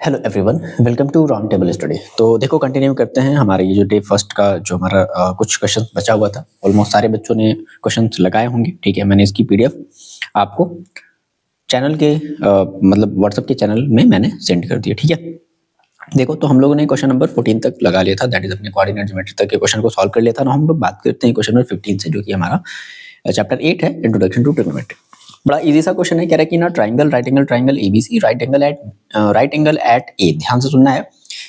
Hello everyone, welcome to round table study. तो देखो continue करते हैं हमारे ये जो डे फर्स्ट का जो हमारा कुछ क्वेश्चन बचा हुआ था। ऑलमोस्ट सारे बच्चों ने क्वेश्चन लगाए होंगे। ठीक है, मैंने इसकी पीडीएफ आपको चैनल के मतलब व्हाट्सएप के चैनल में मैंने सेंड कर दिया। ठीक है, देखो तो हम लोगों ने क्वेश्चन नंबर 14 तक लगा लिया था, दैट इज अपने कोऑर्डिनेट ज्योमेट्री तक के क्वेश्चन को सॉल्व कर लिया था। हम लोग बात करते हैं क्वेश्चन नंबर 15 से, जो कि हमारा चैप्टर 8 है, इंट्रोडक्शन टू ट्रिग्नोमेट्री। बड़ा इजी सा क्वेश्चन है। कह रहा है कि ना triangle triangle ABC right angle at A. ध्यान से सुनना है,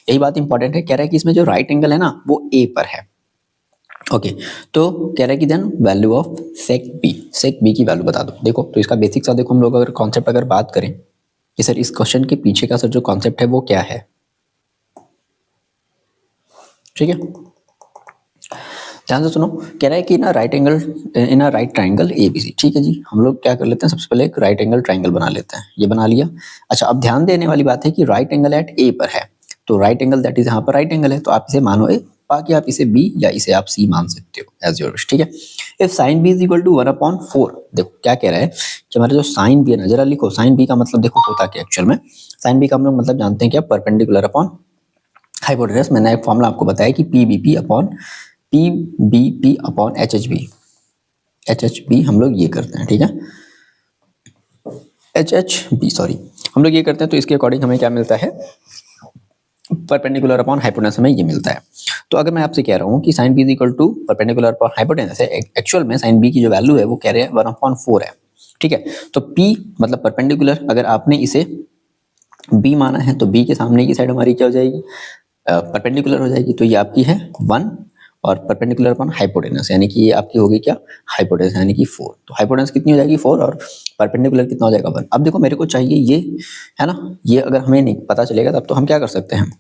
यही बात इंपॉर्टेंट है। कह रहा है कि इसमें जो राइट एंगल है ना वो ए पर है। ओके, तो कह रहा है कि then value of sec B की वैल्यू बता दो। देखो तो इसका बेसिक सा देखो, हम लोग अगर कॉन्सेप्ट अगर बात करें कि सर इस क्वेश्चन के पीछे का सर जो कॉन्सेप्ट है वो क्या है। ठीक है, ध्यान से सुनो। कह रहा है कि ना right angle in a right triangle ABC. ठीक है जी, हम लोग क्या कर लेते हैं, सबसे पहले एक राइट एंगल ट्राइंगल बना लेते हैं। ये बना लिया। अच्छा, अब ध्यान देने वाली बात है कि राइट एंगल एट ए पर है, तो राइट एंगल दैट इज यहाँ पर राइट एंगल है, तो आप इसे मानो ए, बाकी आप इसे बी या इसे आप सी मान सकते हो एज योर विश। ठीक है, if sine B is equal to 1/4। देखो क्या कह रहा है कि हमारा जो साइन बी है ना, जरा लिखो साइन बी का मतलब देखो होता क्या एक्चुअल में। साइन बी का हम लोग मतलब जानते हैं क्या, परपेंडिकुलर अपॉन हाइपोटेनस। मैंने एक फॉर्मूला आपको बताया कि P B P upon H H B हम लोग ये करते हैं। ठीक है, एच बी सॉरी, हम लोग ये करते हैं। तो इसके अकॉर्डिंग हमें क्या मिलता है, परपेंडिकुलर अपॉन हाइपोटेनस हमें ये मिलता है। तो अगर मैं आपसे कह रहा हूँ कि sine B is equal to perpendicular upon hypotenuse है, एक्चुअल में साइन बी की जो वैल्यू है वो कह रहे हैं 1/4 है। ठीक है, तो पी मतलब परपेंडिकुलर, अगर आपने इसे बी माना है तो बी के सामने की साइड हमारी क्या हो जाएगी, परपेंडिकुलर हो जाएगी। तो ये आपकी है 1 और परपेंडिकुलर अपॉन हाइपोटेनस, यानी कि ये आपकी होगी क्या, हाइपोटेनस, यानी कि 4। तो हाइपोटेनस कितनी हो जाएगी 4 और परपेंडिकुलर कितना हो जाएगा 1। अब देखो मेरे को चाहिए ये है ना, ये अगर हमें नहीं पता चलेगा तब तो हम क्या कर सकते हैं,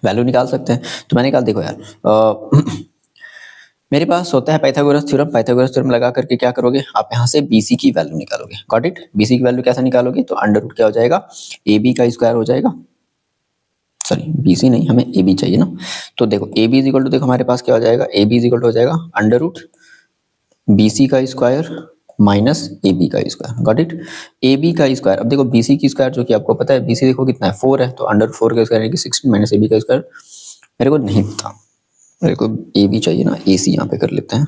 वैल्यू निकाल सकते हैं। तो मैंने कहा देखो यार मेरे पास होता है पाइथागोरस थ्योरम लगा करके क्या करोगे आप, यहाँ से बीसी की वैल्यू निकालोगे। गॉट इट, बीसी की वैल्यू कैसे निकालोगे, तो अंडर रूट क्या हो जाएगा, ए बी का स्क्वायर हो जाएगा। सॉरी बीसी नहीं, हमें ए बी चाहिए ना। तो देखो A B is equal to, देखो हमारे पास क्या हो जाएगा, A B is equal to हो जाएगा अंडर रूट बीसी का स्क्वायर माइनस ए बी का square. Got it, A B का स्क्वायर। अब देखो बीसी की स्क्वायर जो कि आपको पता है, बीसी देखो कितना है 4 है, तो अंडर 4 का स्क्वायर यानी कि 16 माइनस ए बी का स्क्वायर मेरे को नहीं पता। मेरे को ए बी चाहिए ना, ए सी यहाँ पे कर लेते हैं,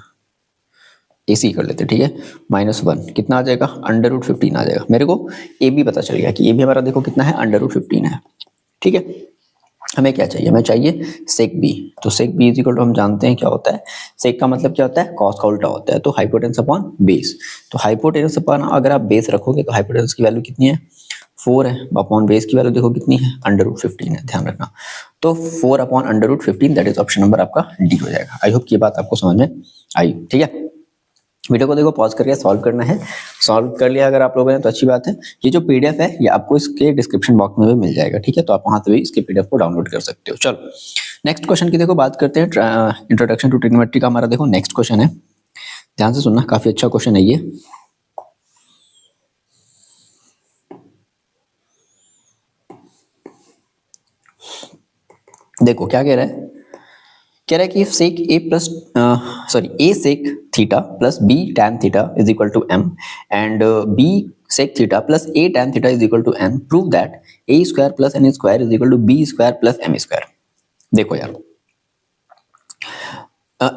ए सी कर लेते हैं। ठीक है, -1 कितना आ जाएगा, अंडर रूट 15 आ जाएगा। मेरे को ए बी पता चल गया कि ए बी हमारा देखो कितना है, अंडर रूट 15 है। ठीक है, हमें क्या चाहिए, हमें चाहिए सेक बी। तो सेक बी इज इक्वल टू हम जानते हैं क्या होता है, सेक का मतलब क्या होता है, कॉस का उल्टा होता है। तो हाइपोटेनस अपॉन बेस, तो हाइपोटेनस अपॉन अगर आप बेस रखोगे तो हाइपोटेनस की वैल्यू कितनी है, 4 है, अपॉन बेस की वैल्यू देखो कितनी है, अंडर रूट 15 है, ध्यान रखना। तो 4 upon under root 15 that is option number आपका डी हो जाएगा। आई होप की बात आपको समझ में आई। ठीक है, वीडियो को देखो पॉज करके सॉल्व करना है। सॉल्व कर लिया अगर आप लोगों ने तो अच्छी बात है। ये जो पीडीएफ है ये आपको इसके डिस्क्रिप्शन बॉक्स में भी मिल जाएगा। ठीक है, तो आप वहां से भी इसके पीडीएफ को डाउनलोड कर सकते हो। चलो नेक्स्ट क्वेश्चन की देखो बात करते हैं। इंट्रोडक्शन टू ट्रिग्नोमेट्री का हमारा देखो नेक्स्ट क्वेश्चन है, ध्यान से सुनना, काफी अच्छा क्वेश्चन है ये। देखो क्या कह रहा है, कह रहा है कि sec A plus A sec theta plus B tan theta is equal to M and B sec theta plus A tan theta is equal to N. Prove that A square plus N square is equal to B square plus M square. देखो यार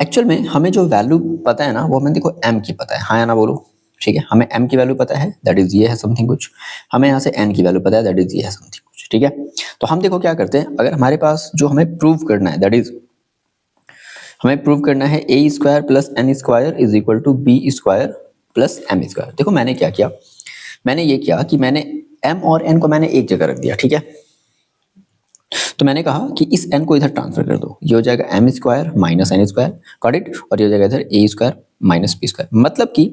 actual में हमें जो value पता है ना वो हमें देखो m की पता है, हाँ या ना बोलो। ठीक है, हमें m की वैल्यू पता है दैट इज ये है समथिंग कुछ, हमें यहाँ से n की वैल्यू पता है दैट इज ये है समथिंग कुछ। ठीक है, तो हम देखो क्या करते हैं, अगर हमारे पास जो हमें प्रूव करना है दैट इज हमें प्रूव करना है A square plus N square is equal to B square plus M square. देखो मैंने क्या किया, मैंने ये किया कि मैंने m और n को मैंने एक जगह रख दिया। ठीक है, तो मैंने कहा कि इस n को इधर ट्रांसफर कर दो, ये हो जाएगा M square minus N square. Got it, और ये हो जाएगा इधर A square minus B square. मतलब कि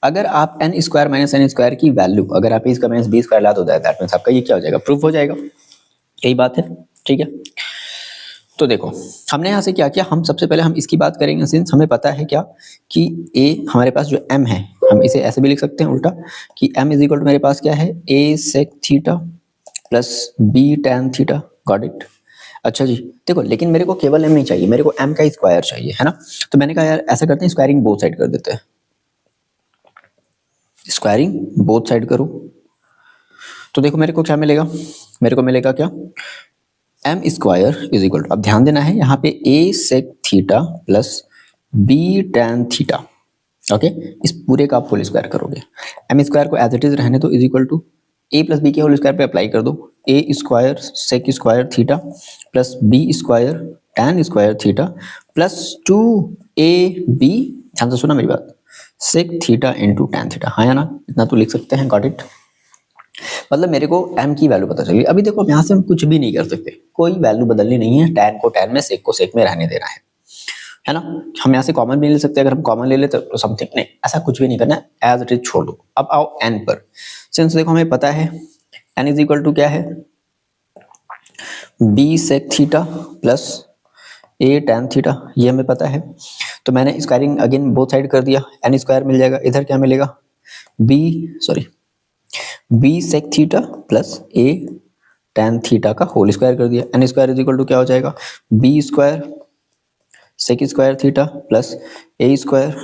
अगर आप N square minus N square की वैल्यू अगर आप A square minus B square ला दो दैट मींस आपका ये क्या हो जाएगा, प्रूफ हो जाएगा। यही बात है। ठीक है, तो देखो हमने यहाँ से क्या किया, हम सबसे पहले हम इसकी बात करेंगे सिंस हमें पता है क्या कि ए हमारे पास जो m है हम इसे ऐसे भी लिख सकते हैं उल्टा कि m इज इक्वल टू मेरे पास क्या है, a sec theta plus b tan theta. Got it. अच्छा जी, देखो लेकिन मेरे को केवल m नहीं चाहिए, मेरे को m का स्क्वायर चाहिए है ना। तो मैंने कहा यार ऐसा करते हैं, स्क्वायरिंग बोथ साइड कर देते हैं, स्क्वायरिंग बोथ साइड करो। तो देखो मेरे को क्या मिलेगा, मेरे को मिलेगा क्या, M square is equal to, अब ध्यान देना है यहाँ पे A sec theta plus B tan theta, okay, इस पूरे का आप होल स्क्वायर करोगे, एम स्क्वायर को एज इट इज रहने दो, is equal to A plus B के होल स्क्वायर पे अप्लाई कर दो, A square sec square theta plus B square tan square theta plus 2ab, ध्यान से सुना मेरी बात, सेक थीटा इंटू टैन थीटा, हाँ या ना, इतना तो लिख सकते हैं, गॉट इट। मतलब मेरे को m की वैल्यू पता चली। अभी देखो यहाँ से हम कुछ भी नहीं कर सकते, कोई वैल्यू बदलनी नहीं है, टैन को टैन में, सेक को सेक में रहने देना है ना। हम यहाँ से कॉमन भी नहीं ले सकते, अगर हम कॉमन ले लेते तो समथिंग, नहीं ऐसा कुछ भी नहीं करना है, एज इट इज छोड़ दो। अब आओ n पर, सिंस देखो हमें पता है n इज इक्वल टू क्या है, b sec theta plus a tan theta, ये हमें पता है, तो मैंने स्क्वायरिंग अगेन बोथ साइड कर दिया, n स्क्वायर मिल जाएगा, इधर क्या मिलेगा, b sec theta plus a tan theta का होल स्क्वायर कर दिया, n square is equal to क्या हो जाएगा, b square sec square theta plus a square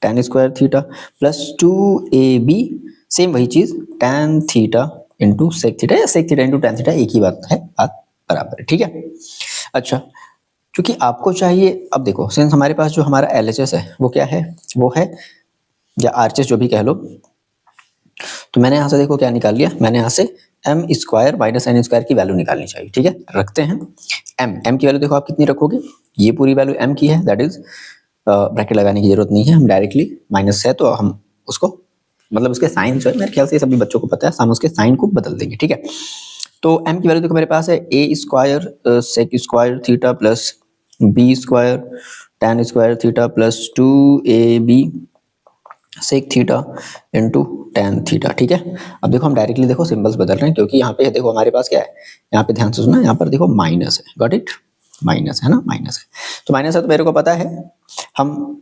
tan square theta plus 2ab, same वही चीज tan theta into sec theta, या sec theta into tan theta, एक ही बात है, बात बराबर है, ठीक है। अच्छा, क्योंकि आपको चाहिए, अब देखो सिंस हमारे पास जो हमारा LHS है वो क्या है, वो है, या RHS जो भी कह लो, तो मैंने यहाँ से देखो क्या निकाल लिया, मैंने यहाँ से M square minus N square की वैल्यू निकालनी चाहिए, ठीक है, रखते हैं एम की वैल्यू देखो आप कितनी रखोगे, ये पूरी वैल्यू एम की है, दैट इज ब्रैकेट लगाने की जरूरत नहीं है, हम डायरेक्टली माइनस है तो हम उसको, मतलब उसके साइन जो है, मेरे ख्याल से सभी बच्चों को पता है, हम उसके साइन को बदल देंगे, ठीक है। तो एम की वैल्यू देखो मेरे पास है A square sec square theta plus B square tan square theta plus 2ab sec theta into tan theta, ठीक है। अब देखो हम डायरेक्टली देखो सिंबल्स बदल रहे हैं, क्योंकि यहाँ पे देखो हमारे पास क्या है, यहाँ पे ध्यान से सुनना, यहाँ पर देखो माइनस है, गॉट इट, माइनस है ना, माइनस है, तो माइनस है तो मेरे को पता है, हम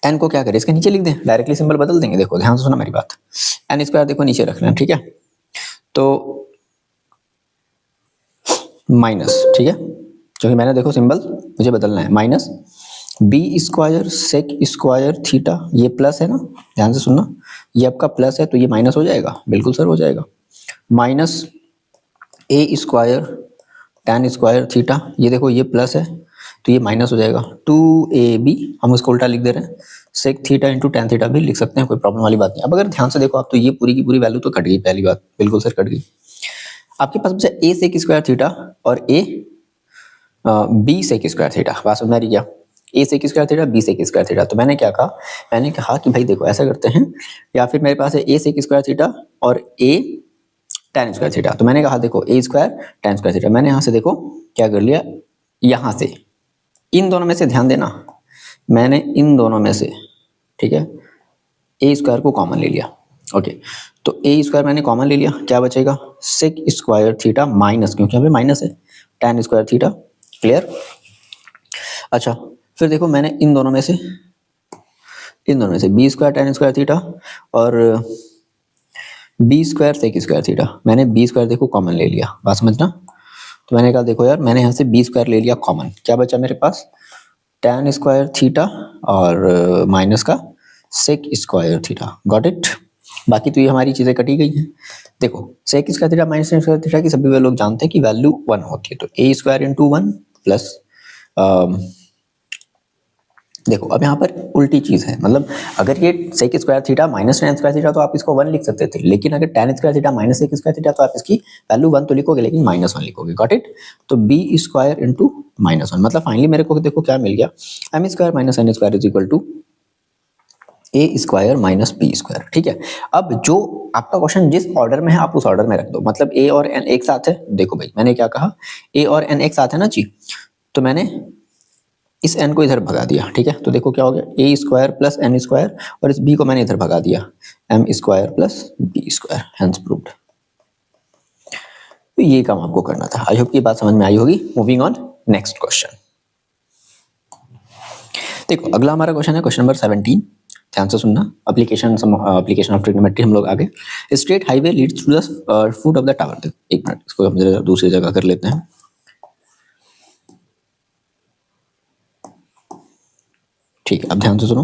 एन को क्या करें, इसके नीचे लिख दें, डायरेक्टली सिंबल बदल देंगे, देखो ध्यान से सुना मेरी बात, एन स्क्वायर देखो नीचे रख लेना, ठीक है, तो माइनस, ठीक है, क्योंकि मैंने देखो सिंबल मुझे बदलना है, minus B square sec square theta, ये प्लस है ना, ध्यान से सुनना, ये आपका प्लस है तो ये माइनस हो जाएगा, बिल्कुल सर हो जाएगा, माइनस ए स्क्वायर टैन स्क्वायर थीटा, ये देखो ये प्लस है तो ये माइनस हो जाएगा, 2ab, हम उसको उल्टा लिख दे रहे हैं, sec theta into tan theta भी लिख सकते हैं, कोई प्रॉब्लम वाली बात नहीं। अब अगर ध्यान से देखो आप, तो ये पूरी की पूरी वैल्यू तो कट गई, पहली बात बिल्कुल सर कट गई, आपके पास बचा ए सेक स्क्वायर थीटा और a b sec square theta, बात समझ में आ रही क्या, a sec square theta b sec square theta, तो मैंने क्या कहा, मैंने कहा कि भाई देखो ऐसा करते हैं, या फिर मेरे पास है ए सेक स्क्वायर थीटा और ए टैन स्क्वायर थीटा, तो मैंने कहा देखो ए स्क्वायर टैन स्क्वायर थीटा, मैंने यहाँ से देखो क्या कर लिया, यहाँ से इन दोनों में से ध्यान देना, मैंने इन दोनों में से, ठीक है, ए स्क्वायर को कॉमन ले लिया, ओके, तो ए स्क्वायर मैंने कॉमन ले लिया, क्या बचेगा, सेक स्क्वायर थीटा माइनस, क्योंकि यहाँ पे माइनस है, टैन स्क्वायर थीटा, क्लियर। अच्छा, फिर देखो मैंने इन दोनों में से b square tan square theta और b square sec square theta, मैंने बी स्क्वायर देखो कॉमन ले लिया, बात समझना, तो मैंने कहा देखो यार, मैंने यहाँ से बी स्क्वायर ले लिया कॉमन, क्या बचा मेरे पास, टैन स्क्वायर थीटा और माइनस का sec square theta, got it. बाकी तो ये हमारी चीजें कटी गई हैं। देखो sec square theta minus sec square theta की सभी लोग जानते हैं कि वैल्यू 1 होती है, तो ए स्क्वायर इंटू 1 प्लस, देखो अब यहाँ पर उल्टी चीज है, मतलब अगर ये sec square theta minus tan square theta तो आप इसको 1 लिख सकते थे, लेकिन अगर tan square theta minus sec square theta तो आप इसकी वैल्यू 1 तो लिखोगे लेकिन -1 लिखोगे, गॉट इट। तो बी स्क्वायर इंटू -1, मतलब फाइनली मेरे को देखो क्या मिल गया, M square minus N square is equal to A square minus B square, ठीक है। अब जो आपका क्वेश्चन जिस ऑर्डर में है आप उस ऑर्डर में रख दो, मतलब ए और एन एक साथ है, देखो भाई मैंने क्या कहा, ए और एन एक साथ है ना जी, तो मैंने इस n को इधर भगा दिया, ठीक है, तो देखो क्या हो गया, A square plus N square, और इस b को मैंने इधर भगा दिया, M square plus B square, hence proved. तो ये काम आपको करना था, आई होप की बात समझ में आई होगी। मूविंग ऑन नेक्स्ट क्वेश्चन, देखो अगला हमारा क्वेश्चन है क्वेश्चन नंबर 17, ध्यान से सुनना, एप्लीकेशन ऑफ ट्रिग्नोमेट्री हम लोग आगे, straight highway leads to the foot of the tower, एक मिनट इसको हम दूसरी जगह कर लेते हैं, ठीक है, अब ध्यान से सुनो,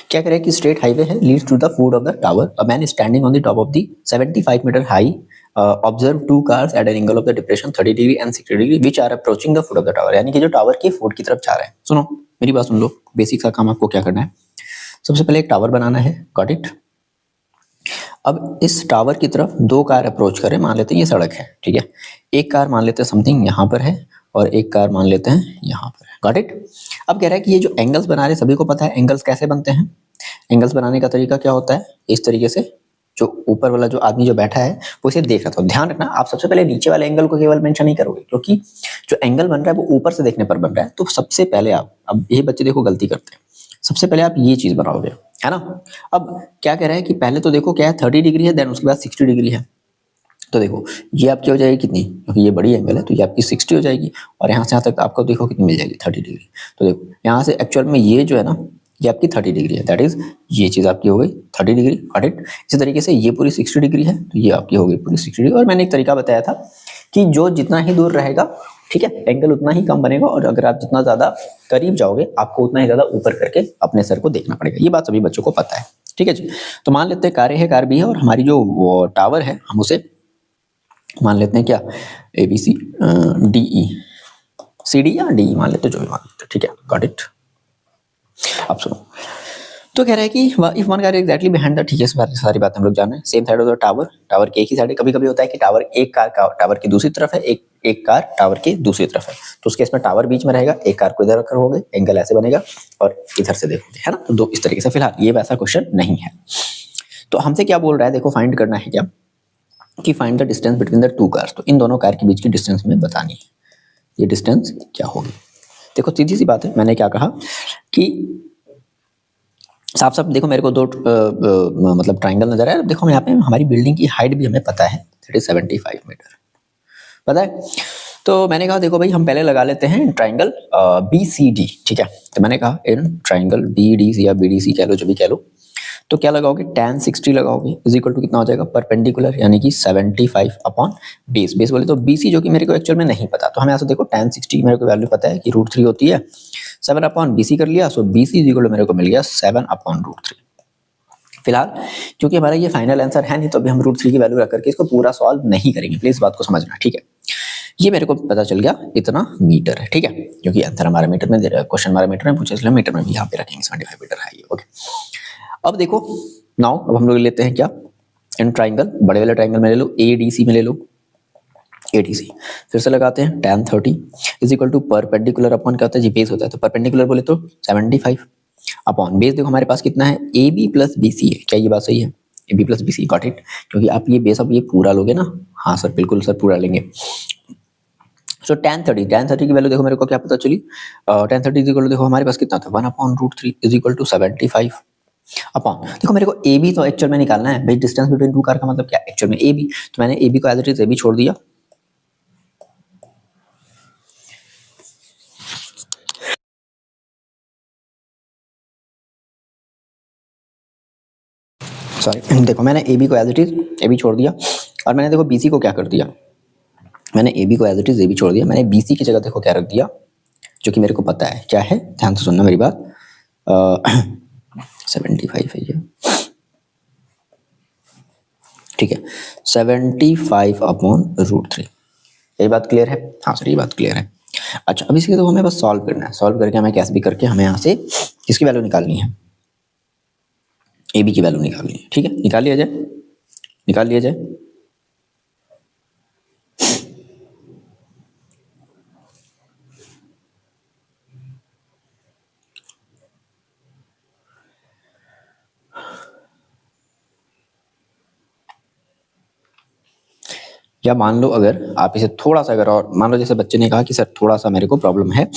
क्या करें कि स्ट्रेट हाईवे है, leads to the foot of the tower, a man standing on the top of the 75 metre high observe two cars at an angle of the depression 30 degree and 60 degree which are approaching the foot of the tower, यानी कि जो tower की foot की तरफ जा रहे हैं। सुनो मेरी बात सुन लो, बेसिक सा काम आपको क्या करना है, सबसे पहले एक टावर बनाना है, गॉट इट। अब इस टावर की तरफ दो कार अप्रोच करें, मान लेते हैं ये सड़क है, ठीक है, एक कार मान लेते हैं समथिंग यहाँ पर है और एक कार मान लेते हैं यहाँ पर है, गॉट इट। अब कह रहा है कि ये जो एंगल्स बना रहे सभी को पता है एंगल्स कैसे बनते हैं, एंगल्स बनाने का तरीका क्या होता है, इस तरीके से जो ऊपर वाला जो आदमी जो बैठा है वो इसे देख रहा था। ध्यान रखना आप सबसे पहले नीचे वाले एंगल को केवल मेंशन नहीं करोगे, क्योंकि जो एंगल बन रहा है वो ऊपर से देखने पर बन रहा है, तो सबसे पहले आप, अब ये बच्चे देखो गलती करते हैं, सबसे पहले आप ये चीज बनाओगे, है ना। अब क्या कह रहा है कि पहले तो देखो क्या है 30 डिग्री है, देन उसके बाद 60 डिग्री है, तो देखो ये आपकी हो जाएगी कितनी, क्योंकि ये बड़ी एंगल है तो ये आपकी 60 हो जाएगी, और यहाँ से यहाँ तक आपको देखो कितनी मिल जाएगी 30 डिग्री। तो देखो यहाँ से एक्चुअल में ये जो है ना ये आपकी 30 डिग्री है, दैट इज ये चीज़ आपकी हो गई 30 डिग्री, गॉट इट। इसी तरीके से ये पूरी 60 डिग्री है तो ये आपकी हो गई पूरी 60 डिग्री। और मैंने एक तरीका बताया था कि जो जितना ही दूर रहेगा, ठीक है, एंगल उतना ही कम बनेगा, और अगर आप जितना ज़्यादा करीब जाओगे आपको उतना ही ज़्यादा ऊपर करके अपने सर को देखना पड़ेगा। ये बात सभी बच्चों को पता है, ठीक है जी। तो मान लेते हैं कार ए है, कार बी है, और हमारी जो टावर है हम उसे मान लेते हैं क्या, A B C D E, C D या डी ई मान लेते हैं, जो भी मान लेते हैं, ठीक है, गॉट इट। अब सुनो, तो कह रहा है कि if one car exactly behind the, ठीक है, सारी बात हम लोग जान रहे हैं, same side of the tower, tower के एक ही साइड है। कभी कभी होता है कि टावर एक कार टावर की दूसरी तरफ है, एक कार टावर के दूसरी तरफ है, तो उसके इसमें टावर बीच में रहेगा, एक कार को इधर रखोगे एंगल ऐसे बनेगा और इधर से देखोगे, है ना, तो दो इस तरीके से। फिलहाल ये वैसा क्वेश्चन नहीं है, तो हमसे क्या बोल रहा है, देखो फाइंड करना है क्या कि find the distance between the two cars, तो इन दोनों कार के बीच की डिस्टेंस हमें बतानी है, ये डिस्टेंस क्या होगी। देखो सीधी सी बात है, मैंने क्या कहा कि साफ साफ देखो मेरे को दो मतलब ट्राइंगल नजर आया। देखो यहाँ पे हमारी बिल्डिंग की हाइट भी हमें पता है, दैट इज 75 मीटर पता है। तो मैंने कहा देखो भाई हम पहले लगा लेते हैं ट्राइंगल बी सी डी, ठीक है। तो मैंने कहा in triangle B D C या बी डी सी कह लो, जो भी कह लो, तो क्या लगाओगे tan 60 लगाओगे इज इक्वल टू कितना हो जाएगा, परपेंडिकुलर यानी कि 75 अपॉन बेस। बेस बोले तो BC जो कि मेरे को एक्चुअल में नहीं पता, तो हमें यहाँ से देखो tan 60 मेरे को वैल्यू पता है कि √3 होती है, 7 अपॉन BC कर लिया, सो BC इज इक्वल टू मेरे को मिल गया 7 अपॉन √3। फिलहाल क्योंकि हमारा ये फाइनल आंसर है नहीं, तो अभी हम √3 की वैल्यू रख करके इसको पूरा सॉल्व नहीं करेंगे, प्लीज बात को समझना, ठीक है। ये मेरे को पता चल गया इतना मीटर है, ठीक है, क्योंकि आंसर हमारा मीटर में दे रहा है, क्वेश्चन हमारा मीटर में पूछा, इसलिए मीटर में भी यहाँ पे रखेंगे 75 मीटर है ये, ओके। अब देखो नाउ अब हम लोग लेते हैं क्या, इन ट्राइंगल, बड़े वाले ट्राइंगल में ले लो, ADC में ले लो, ADC फिर से लगाते हैं tan 30 is equal to perpendicular upon क्या होता है जी, बेस होता है, तो परपेंडिकुलर बोले तो 75 अपॉन बेस। देखो हमारे पास कितना है, AB प्लस BC है, क्या ये बात सही है, AB plus BC, got it. क्योंकि आप ये बेस अब ये पूरा लोगे ना, हाँ सर बिल्कुल सर पूरा लेंगे। सो tan 30 की वैल्यू देखो मेरे को क्या पता चली, tan 30 इज इक्वल टू देखो हमारे पास कितना था 1 upon √3 is equal to 75 upon, देखो मेरे को AB तो एक्चुअल में निकालना है भाई, डिस्टेंस बिटवीन टू कार का मतलब क्या एक्चुअल में AB, तो मैंने AB को एज इट इज AB छोड़ दिया, सॉरी देखो मैंने AB को एज इट इज AB छोड़ दिया, और मैंने देखो BC को क्या कर दिया, मैंने AB को एज इट इज AB छोड़ दिया, मैंने BC की जगह देखो क्या रख दिया, जो कि मेरे को पता है क्या है, ध्यान से सुनना मेरी बात, 75 है ये, ठीक है, 75 अपॉन √3, ये बात क्लियर है, हाँ सर ये बात क्लियर है। अच्छा अब इसके तो हमें बस सॉल्व करना है, सॉल्व करके हमें कैसे भी करके हमें यहाँ से किसकी वैल्यू निकालनी है, AB की वैल्यू निकालनी है, ठीक है, निकाल लिया जाए, निकाल लिया जाए। या मान लो अगर आप इसे थोड़ा सा अगर और मान लो, जैसे बच्चे ने कहा कि सर थोड़ा सा मेरे को प्रॉब्लम है,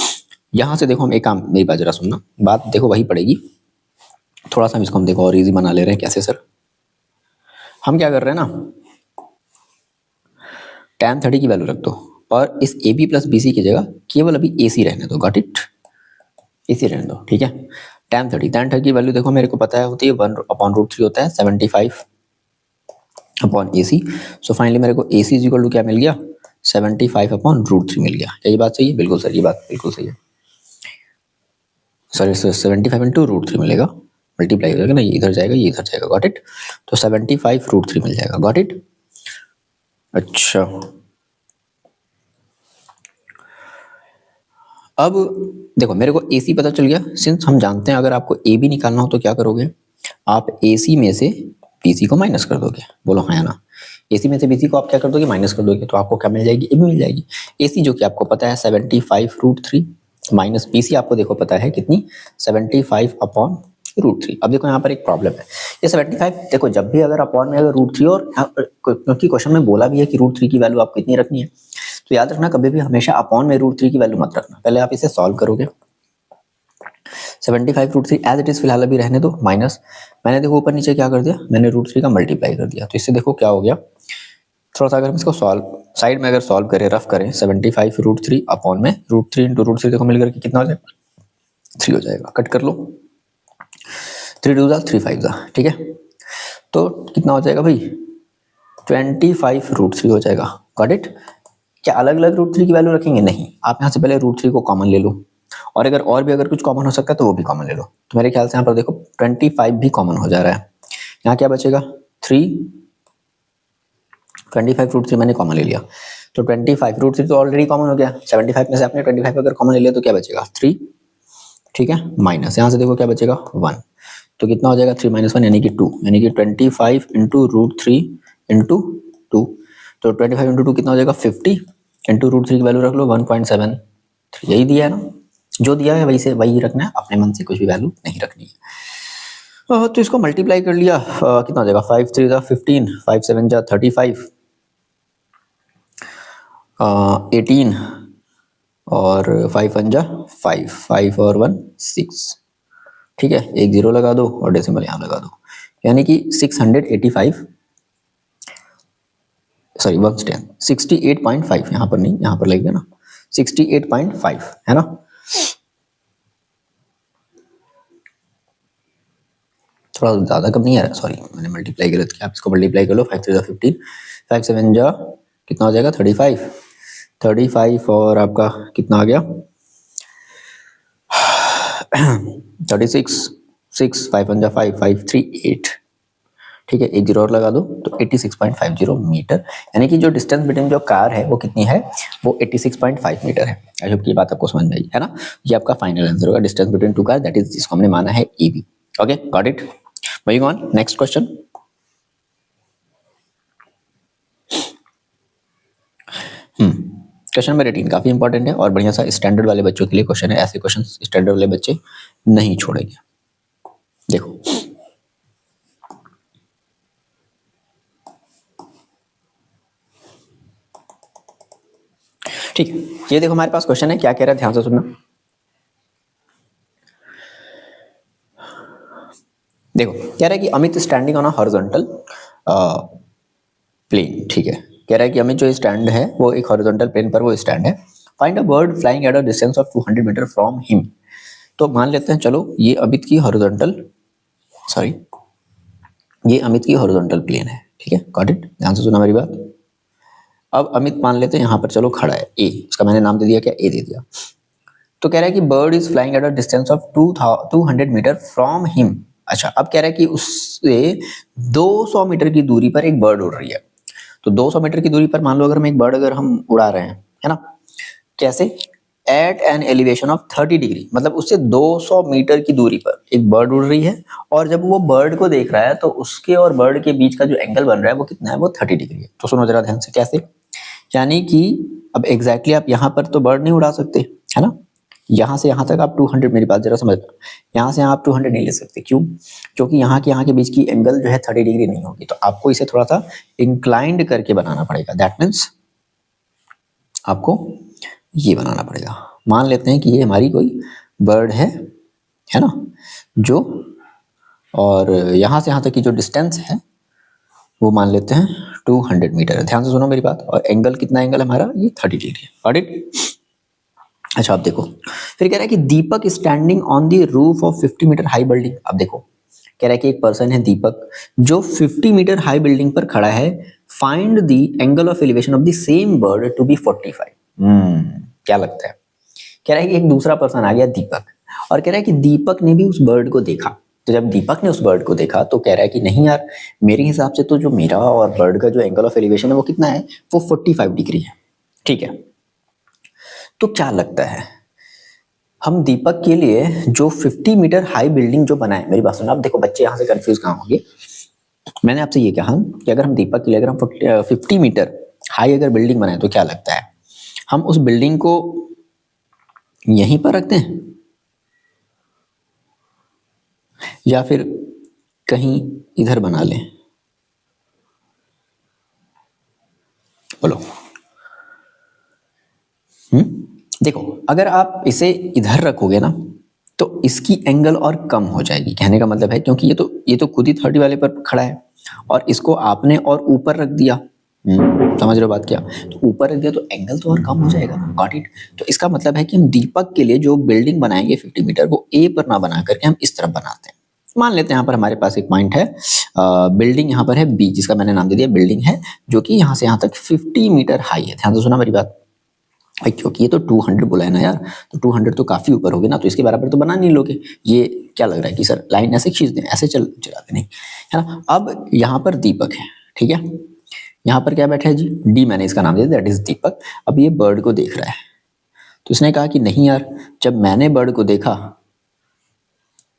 यहाँ से देखो हम एक काम, मेरी बात जरा सुनना, बात देखो वही पड़ेगी, थोड़ा सा हम इसको हम देखो और इजी बना ले रहे हैं, कैसे सर, हम क्या कर रहे हैं ना, tan 30 की वैल्यू रख दो, और इस AB प्लस BC की जगह केवल अभी AC रहने दो, गॉट इट, AC रहने दो, ठीक है। tan 30 की वैल्यू देखो मेरे को पता है होती है 1 अपॉन √3 होता है 75 अपॉन AC, सो फाइनली मेरे को AC इज इक्वल टू क्या मिल गया, 75 अपॉन √3 मिल गया, क्या ये बात सही है, बिल्कुल सर ये बात बिल्कुल सही है, सॉरी 75 इंटू √3 मिलेगा, मल्टीप्लाई हो जाएगा ना, ये इधर जाएगा, ये इधर जाएगा, गॉट इट। तो 75√3 मिल जाएगा, गॉट इट। अच्छा, अब देखो मेरे को AC पता चल गया। सिंस हम जानते हैं अगर आपको AB निकालना हो तो क्या करोगे, आप AC में से BC को माइनस कर दोगे, बोलो हाँ या ना। AC में से BC को आप क्या कर दोगे, माइनस कर दोगे, तो आपको क्या मिल जाएगी, AB मिल जाएगी। AC जो कि आपको पता है 75√3 माइनस BC आपको देखो पता है कितनी, 75/√3। अब देखो यहाँ पर एक प्रॉब्लम है, ये 75 देखो जब भी अगर अपॉन में अगर √3 और क्योंकि क्वेश्चन में बोला भी है कि √3 की वैल्यू आपको कितनी रखनी है, तो याद रखना कभी भी हमेशा अपॉन में √3 की वैल्यू मत रखना। पहले आप इसे सॉल्व करोगे, 75√3 एज इट इज फिलहाल अभी रहने दो, माइनस मैंने देखो ऊपर नीचे क्या कर दिया, मैंने √3 का मल्टीप्लाई कर दिया। तो इससे देखो क्या हो गया, थोड़ा सा अगर हम इसको सॉल्व साइड में अगर सॉल्व करें, रफ करें, 75√3 अपॉन में √3 इंटू √3 देखो मिलकर के कितना हो जाएगा, 3 हो जाएगा। कट कर लो, 3 2 3 5 ठीक है। तो कितना हो जाएगा भाई, 25√3 हो जाएगा, गॉट इट। क्या अलग अलग √3 की वैल्यू रखेंगे, नहीं, आप यहाँ से पहले √3 को कॉमन ले लो, और और भी अगर कुछ कॉमन हो सकता है तो वो भी कॉमन ले लो। तो मेरे ख्याल से यहाँ पर देखो 25 भी कॉमन हो जा रहा है, यहाँ क्या बचेगा 3, 25√3 मैंने कॉमन ले लिया, तो 25√3 तो ऑलरेडी कॉमन हो गया, 75 में से आपने 25 अगर कॉमन ले लिया तो क्या बचेगा 3, ठीक है, माइनस यहाँ से देखो क्या बचेगा 1, तो कितना हो जाएगा 3 - 1 यानी कि 2, यानी कि 25 इंटू √3 इंटू 2, तो 25 इंटू 2 कितना हो जाएगा 50, इंटू √3 की वैल्यू रख लो 1.73, यही दिया है ना, जो दिया है वही से वही रखना है, अपने मन से कुछ भी वैल्यू नहीं रखनी है। तो इसको मल्टीप्लाई कर लिया, कितना हो जाएगा 5 3 15, 5 7 35, 18 और 5 1 5, 5 और 1 6, ठीक है, एक जीरो लगा दो और डेसिमल यहाँ लगा दो, यानी कि 685, सॉरी 110, 68.5, यहाँ पर नहीं, यहाँ पर लगेगा ना 68.5, है ना। थोड़ा ज़्यादा कम नहीं आ रहा, सॉरी मैंने मल्टीप्लाई गलत किया, आप इसको मल्टीप्लाई कर लो, 5 3 15, 5 7 कितना हो जाएगा 35, 35 और आपका कितना आ गया 36, 6 5 1 5 5 3 8, ठीक है, एक जीरो और लगा दो तो 86.50 मीटर, यानी कि जो डिस्टेंस बिटवीन जो कार है वो कितनी है, वो 86.5 मीटर है। आई होप की बात आपको समझ में आई है ना। ये आपका फाइनल आंसर होगा, distance between two car, that is जिसको हमने माना है EB। Okay, got it. Moving on, next question. Question number 18 काफी इंपॉर्टेंट है और बढ़िया सा स्टैंडर्ड वाले बच्चों के लिए क्वेश्चन है, ऐसे क्वेश्चन स्टैंडर्ड वाले बच्चे नहीं छोड़ेंगे। देखो ठीक है, ये देखो हमारे पास क्वेश्चन है, क्या कह रहा है ध्यान से सुनना। देखो कह रहा है कि Amit standing on a horizontal plane, ठीक है, कह रहा है कि अमित जो स्टैंड है वो एक हॉरिजॉन्टल प्लेन पर वो स्टैंड है, find a bird flying at a distance of 200 metre from him. तो मान लेते हैं चलो ये अमित की हॉरिजॉन्टल, सॉरी ये अमित की हॉरिजॉन्टल प्लेन है, ठीक है, गॉट इट, ध्यान से सुना मेरी बात। अब अमित मान लेते हैं यहाँ पर चलो खड़ा है, ए, उसका मैंने नाम दे दिया क्या, ए दे दिया। तो कह रहा है कि bird is flying at a distance of 200 metre from him. अच्छा, अब कह रहा है कि उससे 200 मीटर की दूरी पर एक बर्ड उड़ रही है। तो 200 मीटर की दूरी पर मान लो अगर हम एक बर्ड अगर हम उड़ा रहे हैं, है ना, कैसे, at an elevation of 30 degree, मतलब उससे 200 मीटर की दूरी पर एक बर्ड उड़ रही है, और जब वो बर्ड को देख रहा है तो उसके और बर्ड के बीच का जो एंगल बन रहा है वो कितना है, वो 30 डिग्री है। तो सुनो जरा ध्यान से, कैसे, यानी कि अब एग्जैक्टली आप यहाँ पर तो बर्ड नहीं उड़ा सकते, है ना, यहाँ से यहाँ तक आप 200, मेरी बात जरा समझना, यहाँ से यहाँ आप 200 नहीं ले सकते, क्यों, क्योंकि यहाँ के बीच की एंगल जो है 30 डिग्री नहीं होगी, तो आपको इसे थोड़ा सा इंक्लाइंड करके बनाना पड़ेगा, दैट मीन्स आपको ये बनाना पड़ेगा। मान लेते हैं कि ये हमारी कोई बर्ड है ना, जो, और यहाँ से यहाँ तक की जो डिस्टेंस है वो मान लेते हैं 200 मीटर है, ध्यान से सुनो मेरी बात, और एंगल कितना एंगल हमारा, ये 30 डिग्री है, गॉट इट। अच्छा अब देखो, फिर कह रहा है कि Deepak standing on the roof of 50 metre high building. अब देखो कह रहा है कि एक पर्सन है दीपक जो 50 मीटर हाई बिल्डिंग पर खड़ा है, find the angle of elevation of the same bird to be 45। क्या लगता है, कह रहा है कि एक दूसरा पर्सन आ गया दीपक, और कह रहा है कि दीपक ने भी उस बर्ड को देखा, तो जब दीपक ने उस बर्ड को देखा तो कह रहा है कि नहीं यार, मेरे हिसाब से तो जो मेरा और बर्ड का जो एंगल ऑफ एलिवेशन है वो कितना है, वो 45 डिग्री है। ठीक है, तो क्या लगता है हम दीपक के लिए जो 50 मीटर हाई बिल्डिंग जो बनाए, मेरी बात सुनो, आप देखो बच्चे यहाँ से कंफ्यूज कहाँ होंगे। मैंने आपसे ये कहा कि अगर हम दीपक के लिए अगर हम 50 मीटर हाई अगर बिल्डिंग बनाए तो क्या लगता है हम उस बिल्डिंग को यहीं पर रखते हैं या फिर कहीं इधर बना लें? बोलो। देखो, अगर आप इसे इधर रखोगे ना तो इसकी एंगल और कम हो जाएगी। कहने का मतलब है क्योंकि ये तो खुद ही 30 वाले पर खड़ा है और इसको आपने और ऊपर रख दिया। समझ रहे हो बात क्या? तो ऊपर रख दिया तो एंगल तो और कम हो जाएगा। Got it? तो इसका मतलब है कि हम दीपक के लिए जो बिल्डिंग बनाएंगे 50 मीटर वो ए पर ना बना करके हम इस तरफ बनाते हैं। मान लेते हैं यहाँ पर हमारे पास एक पॉइंट है, बिल्डिंग यहाँ पर है बी, जिसका मैंने नाम दे दिया बिल्डिंग है, जो कि यहाँ से यहाँ तक 50 मीटर हाई है। ध्यान से सुना मेरी बात भाई, क्योंकि ये तो 200 बोला है ना यार, तो 200 तो काफी ऊपर होगी ना, तो इसके बराबर तो बना नहीं लोगे। ये क्या लग रहा है कि सर लाइन ऐसे खींच दें, ऐसे चला दें? नहीं, है ना। अब यहाँ पर दीपक है, ठीक है, यहाँ पर क्या बैठा है जी, डी, मैंने इसका नाम दिया दैट इज दीपक। अब ये बर्ड को देख रहा है, तो इसने कहा कि नहीं यार, जब मैंने बर्ड को देखा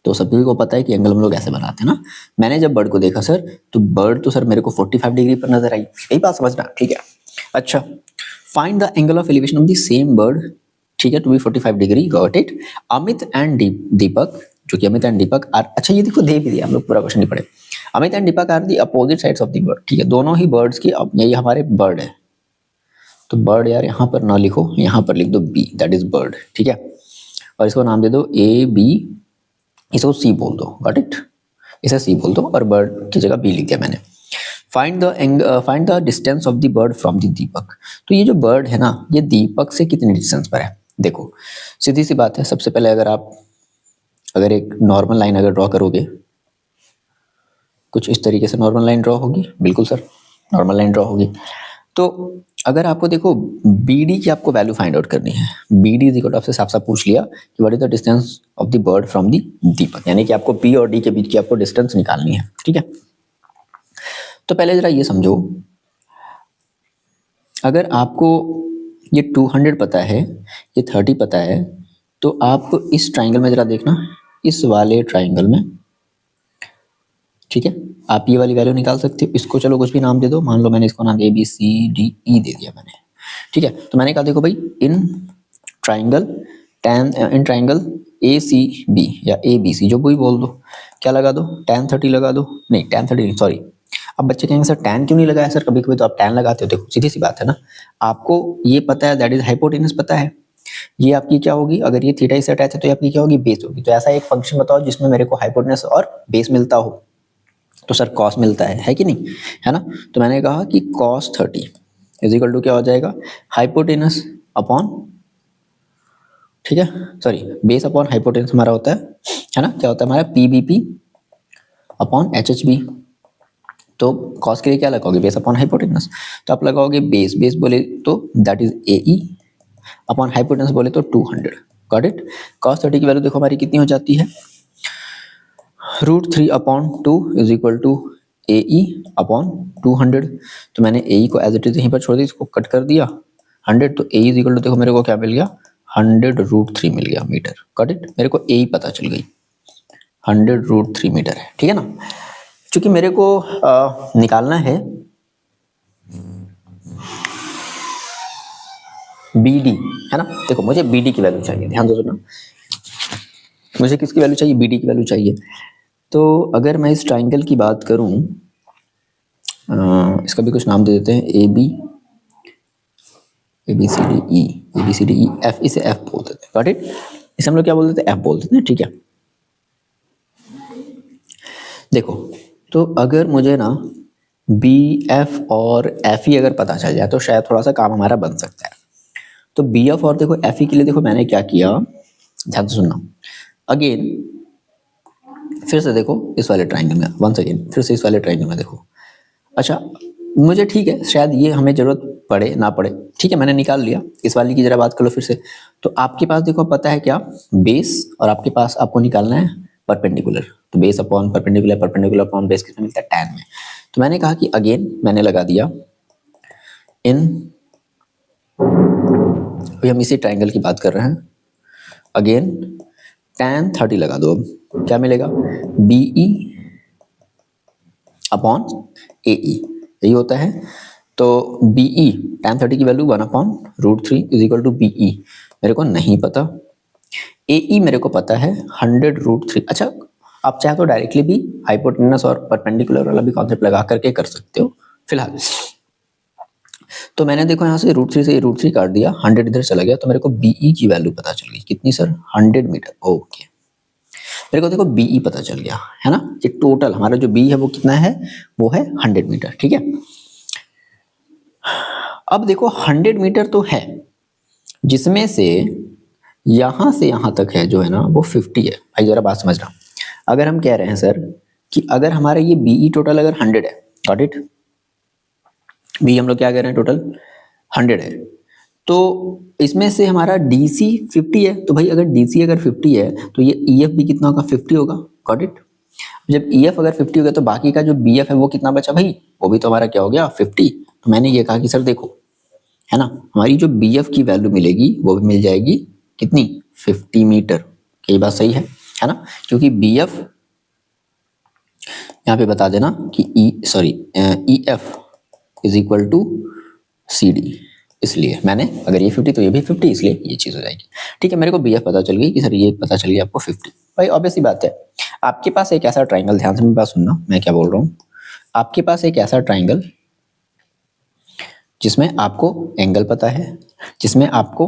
तो सभी को पता है कि एंगल हम लोग ऐसे बनाते हैं ना। मैंने जब बर्ड को देखा सर, तो बर्ड तो सर मेरे को 45 डिग्री पर नजर आई। यही बात समझना, ठीक है। अच्छा, find the angle of elevation of the same bird, ठीक है, to be 45 degree. Got it? Amit and Deepak, जो कि अमित एंड दीपक आर, अच्छा ये देखो दे भी दिया, हम लोग पूरा क्वेश्चन नहीं पढ़े। Amit and Deepak are the opposite sides of the bird, ठीक है, दोनों ही बर्ड्स की, अब ये हमारे बर्ड है, तो बर्ड यार यहाँ पर ना लिखो, यहाँ पर लिख दो बी, दैट इज बर्ड, ठीक है, और इसको नाम दे दो ए बी, इसको सी बोल दो। Got it? इसे सी बोल दो और बर्ड की जगह बी लिख दिया मैंने। Find the distance of the bird from the Deepak. तो ये जो बर्ड है ना, ये दीपक से कितनी डिस्टेंस पर है? देखो सीधी सी बात है, सबसे पहले अगर एक नॉर्मल लाइन अगर ड्रॉ करोगे, कुछ इस तरीके से नॉर्मल लाइन ड्रॉ होगी, बिल्कुल सर नॉर्मल लाइन ड्रॉ होगी। तो अगर आपको देखो बी डी की आपको वैल्यू फाइंड आउट करनी है, बी डी इक्वल आपसे साफ साफ पूछ लिया कि what is the distance of the bird from the Deepak, यानी कि आपको बी और डी के बीच की आपको डिस्टेंस निकालनी है, ठीक है। तो पहले जरा ये समझो, अगर आपको ये 200 पता है, ये 30 पता है, तो आप इस ट्राइंगल में जरा देखना, इस वाले ट्राइंगल में, ठीक है, आप ये वाली वैल्यू निकाल सकते हो। इसको चलो कुछ भी नाम दे दो, मान लो मैंने इसको नाम ए बी सी डी ई दे दिया मैंने, ठीक है। तो मैंने कहा देखो भाई, in triangle A C B या ए बी सी, जो कोई बोल दो, क्या लगा दो, tan 30 लगा दो, नहीं tan 30 नहीं, सॉरी। अब बच्चे कहेंगे सर tan क्यों नहीं लगाया सर, कभी कभी तो आप tan लगाते हो। देखो सीधी सी बात है ना, आपको ये पता है दैट इज हाइपोटेनस पता है, ये आपकी क्या होगी, अगर ये थीटा से अटैच है तो ये आपकी क्या होगी, बेस होगी। तो ऐसा एक फंक्शन बताओ जिसमें मेरे को हाइपोटेनस और बेस मिलता हो, तो सर कॉस मिलता है कि नहीं, है ना। तो मैंने कहा कि cos 30 इज इक्वल टू क्या हो जाएगा, हाइपोटेनस अपॉन, ठीक है, सॉरी बेस अपॉन हाइपोटेनस हमारा होता है ना, क्या होता है हमारा P B P upon H H B. तो कॉस के लिए क्या लगाओगे, बेस अपॉन हाइपोटेनस, तो आप लगाओगे बेस बोले तो that is a E upon hypotenuse बोले तो 200। Got it? cos 30 की वैल्यू देखो हमारी कितनी हो जाती है, √3 upon 2 is equal to A E upon 200। तो मैंने ए ई को एज इट इज यहीं पर छोड़ दिया, इसको कट कर दिया 100, तो ए इज इक्वल टू देखो मेरे को क्या मिल गया, 100√3 मिल गया मीटर। Got it? मेरे को ए ई पता चल गई, 100√3 मीटर है, ठीक है ना। चूंकि मेरे को निकालना है बी डी, है ना, देखो मुझे बी डी की वैल्यू चाहिए, ध्यान दो सुनना, मुझे किसकी वैल्यू चाहिए, बी डी की वैल्यू चाहिए। तो अगर मैं इस ट्राइंगल की बात करूं, इसका भी कुछ नाम दे देते हैं, A B C D E F, इसे एफ बोल देते हैं। Got it? इसे हम लोग क्या बोल देते हैं, एफ बोल देते हैं, ठीक है। देखो तो अगर मुझे ना बी एफ और एफ ई अगर पता चल जाए तो शायद थोड़ा सा काम हमारा बन सकता है। तो बी एफ और देखो एफ ई के लिए देखो मैंने क्या किया, ध्यान से सुनना, अगेन फिर से देखो इस वाले ट्राइंगल में, वंस अगेन फिर से इस वाले ट्राइंगल में देखो। अच्छा मुझे ठीक है, शायद ये हमें जरूरत पड़े ना पड़े, ठीक है, मैंने निकाल लिया। इस वाली की जरा बात कर लो फिर से। तो आपके पास देखो पता है क्या, बेस, और आपके पास आपको निकालना है परपेंडिकुलर। तो base upon perpendicular, perpendicular upon base किसमें मिलता है, tan में। तो मैंने कहा कि अगेन मैंने लगा दिया इन, अभी हम इसी ट्राइंगल की बात कर रहे हैं, अगेन tan 30 लगा दो। अब क्या मिलेगा, BE अपॉन AE, यही होता है। तो BE tan 30 की value 1/√3 is equal to BE मेरे को नहीं पता, AE मेरे को पता है 100√3। अच्छा, आप चाहे तो डायरेक्टली भी हाइपोटेनस और परपेंडिकुलर वाला भी कॉन्सेप्ट लगा करके कर सकते हो फिलहाल। तो मैंने देखो यहाँ से √3 से √3 काट दिया, 100 इधर चला गया, तो मेरे को BE की वैल्यू पता चल गई, कितनी सर, 100 मीटर। ओके, मेरे को देखो BE पता चल गया है ना, कि टोटल हमारा जो B है वो कितना है, वो है 100 मीटर। ठीक है, अब देखो 100 मीटर तो है, जिसमें से यहाँ तक है जो है ना वो 50 है। भाई जरा बात समझना, अगर हम कह रहे हैं सर कि अगर हमारा ये BE टोटल अगर 100 है, गॉट इट, B हम लोग क्या कह रहे हैं, टोटल 100 है, तो इसमें से हमारा DC 50 है, तो भाई अगर DC अगर 50 है तो ये EF भी कितना होगा, 50 होगा, गॉट इट। जब EF अगर 50 हो गया तो बाकी का जो BF है वो कितना बचा भाई, वो भी तो हमारा क्या हो गया, 50। तो मैंने ये कहा कि सर देखो है ना, हमारी जो BF की वैल्यू मिलेगी वो भी मिल जाएगी कितनी, 50 मीटर। ये बात सही है ना, क्योंकि BF यहाँ पे बता देना कि EF is equal to CD, इसलिए मैंने अगर ये 50 तो ये भी 50, इसलिए ये चीज़ हो जाएगी। ठीक है, मेरे को BF पता चल गई कि सर ये पता चल गई आपको 50। भाई ऑब्वियस सी बात है, आपके पास एक ऐसा ट्राइंगल, ध्यान से मेरी बात सुनना मैं क्या बोल रहा हूँ, आपके पास एक ऐसा ट्राइंगल जिसमें आपको एंगल पता है, जिसमें आपको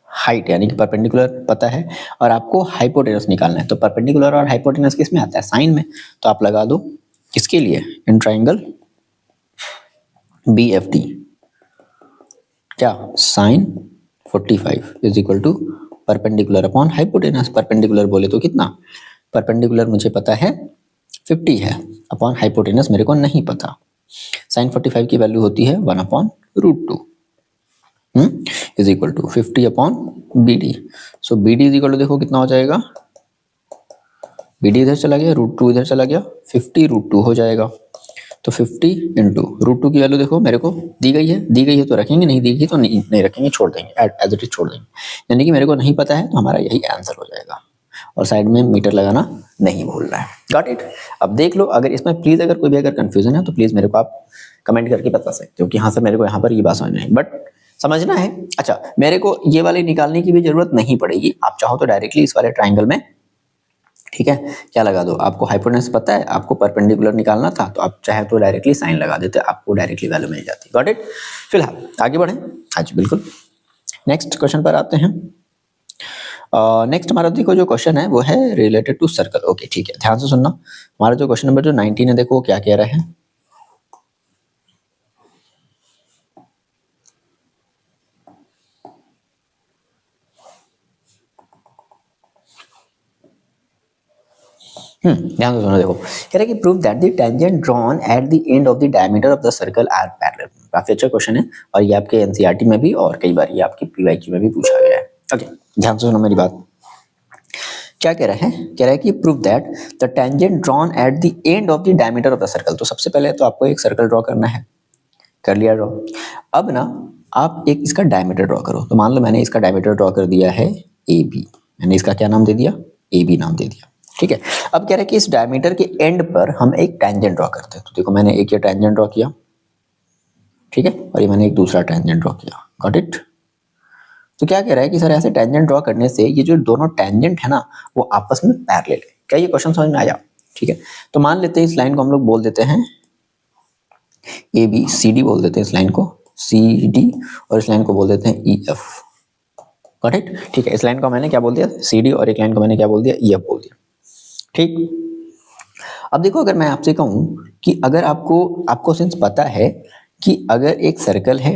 हाइट यानी कि परपेंडिकुलर पता है, और आपको हाइपोटेनस निकालना है। तो परपेंडिकुलर और हाइपोटेनस किस में आता है, साइन में। तो आप लगा दो किसके लिए, इन ट्राइंगल BFD, क्या, sine 45 is equal to perpendicular upon hypotenuse. Perpendicular बोले तो कितना, परपेंडिकुलर मुझे पता है 50 है, अपॉन हाइपोटेनस मेरे को नहीं पता। साइन 45 की वैल्यू होती है 1/√2 is equal to 50 upon BD। So BD is equal to देखो कितना हो जाएगा, BD इधर चला गया, √2 इधर चला गया, 50√2 हो जाएगा। तो 50 इंटू √2 की वैल्यू देखो मेरे को दी गई है तो रखेंगे, नहीं दी गई तो नहीं रखेंगे, छोड़ देंगे, एज इट इज छोड़ देंगे। यानी कि मेरे को नहीं पता है तो हमारा यही आंसर हो जाएगा, और साइड में मीटर लगाना नहीं भूलना है, गॉट इट। अब देख लो, अगर इसमें प्लीज अगर कोई भी अगर कंफ्यूजन है तो प्लीज मेरे को आप कमेंट करके बता सकते हो कि हाँ सर मेरे को यहाँ पर ये बात समझ नहीं, बट समझना है। अच्छा, मेरे को ये वाले निकालने की भी जरूरत नहीं पड़ेगी, आप चाहो तो डायरेक्टली इस वाले ट्राइंगल में, ठीक है, क्या लगा दो, आपको हाइपोटेनस पता है, आपको परपेंडिकुलर निकालना था, तो आप चाहे तो डायरेक्टली साइन लगा देते, आपको डायरेक्टली वैल्यू मिल जाती, गॉट इट। फिलहाल आगे बढ़ें, हाँ जी बिल्कुल, नेक्स्ट क्वेश्चन पर आते हैं। नेक्स्ट हमारा देखो जो क्वेश्चन है वो है रिलेटेड टू सर्कल। ओके ठीक है, ध्यान से सुनना, हमारा जो क्वेश्चन नंबर जो 19 है, देखो वो क्या कह रहा है। ध्यान से सुनो, देखो कह रहा है कि prove that the tangent drawn at the end of the diameter of the circle are parallel. काफी अच्छा क्वेश्चन है, और ये आपके एनसीईआरटी में भी और कई बार ये आपकी पीवाईक्यू में भी पूछा गया है। ओके, ध्यान से सुनो मेरी बात, क्या कह रहा है, कह रहा है कि prove that the tangent drawn at the end of the diameter of the circle. तो सबसे पहले तो आपको एक सर्कल ड्रॉ करना है, कर लिया ड्रॉ। अब ना आप एक इसका डायमीटर ड्रॉ करो। तो मान लो मैंने इसका डायमीटर ड्रॉ कर दिया है AB, मैंने इसका क्या नाम दे दिया, AB नाम दे दिया, ठीक है। अब कह रहा है कि इस डायमीटर के एंड पर हम एक टेंजेंट ड्रॉ करते हैं। तो देखो मैंने एक ये टेंजेंट ड्रॉ किया, ठीक है, और ये मैंने एक दूसरा टेंजेंट ड्रॉ किया, गॉट इट। तो क्या कह रहा है कि सर ऐसे टेंजेंट ड्रॉ करने से ये जो दोनों टेंजेंट है ना वो आपस में पैरेलल है। क्या ये क्वेश्चन समझ में आया, ठीक है। तो मान लेते हैं इस लाइन को हम लोग बोल देते हैं ABCD, बोल देते हैं इस लाइन को CD, और इस लाइन को बोल देते हैं EF, गॉट इट, ठीक है। इस लाइन को मैंने क्या बोल दिया, CD, और एक लाइन को मैंने क्या बोल दिया, EF बोल दिया, ठीक। अब देखो अगर मैं आपसे कहूं कि अगर आपको सिंस पता है कि अगर एक सर्कल है,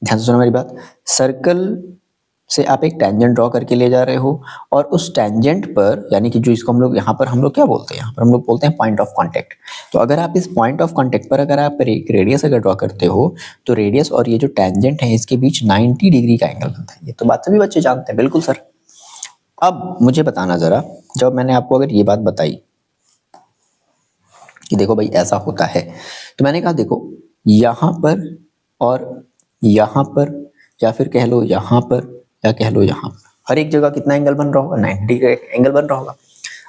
ध्यान से सुनो मेरी बात, सर्कल से आप एक टेंजेंट ड्रॉ करके ले जा रहे हो, और उस टेंजेंट पर यानी कि जो इसको हम लोग यहाँ पर हम लोग क्या बोलते हैं, यहाँ पर हम लोग बोलते हैं पॉइंट ऑफ कांटेक्ट। तो अगर आप इस पॉइंट ऑफ कांटेक्ट पर अगर आप एक रेडियस अगर ड्रॉ करते हो, तो रेडियस और ये जो टेंजेंट है इसके बीच 90 डिग्री का एंगल बनता है। ये तो बात सभी बच्चे जानते हैं, बिल्कुल सर। अब मुझे बताना जरा, जब मैंने आपको अगर ये बात बताई कि देखो भाई ऐसा होता है। तो मैंने कहा देखो यहाँ पर और यहाँ पर, या फिर कह लो यहाँ पर, या कह लो यहाँ पर, हर एक जगह कितना एंगल बन रहा होगा, 90 डिग्री का एंगल बन रहा होगा।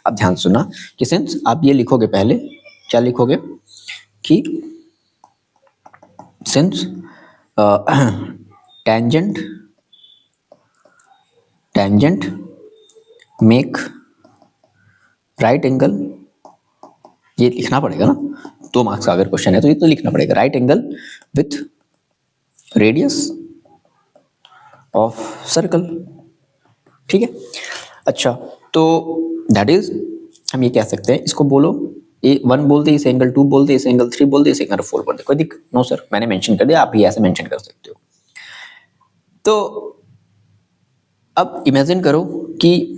अब ध्यान सुनना कि सिंस आप ये लिखोगे, पहले क्या लिखोगे कि since tangent make right angle, ये लिखना पड़ेगा ना, 2 मार्क्स का अगर क्वेश्चन है तो ये तो लिखना पड़ेगा, right angle with radius of circle. ठीक है, अच्छा तो दैट इज, हम ये कह सकते हैं, इसको बोलो A1 बोलते, इसे एंगल 2 बोलते, इसे एंगल 3 बोलते, इसे एंगल 4 बोलते, कोई दिक्कत नो सर, मैंने मेंशन कर दिया, आप भी ऐसे मेंशन कर सकते हो। तो अब इमेजिन करो कि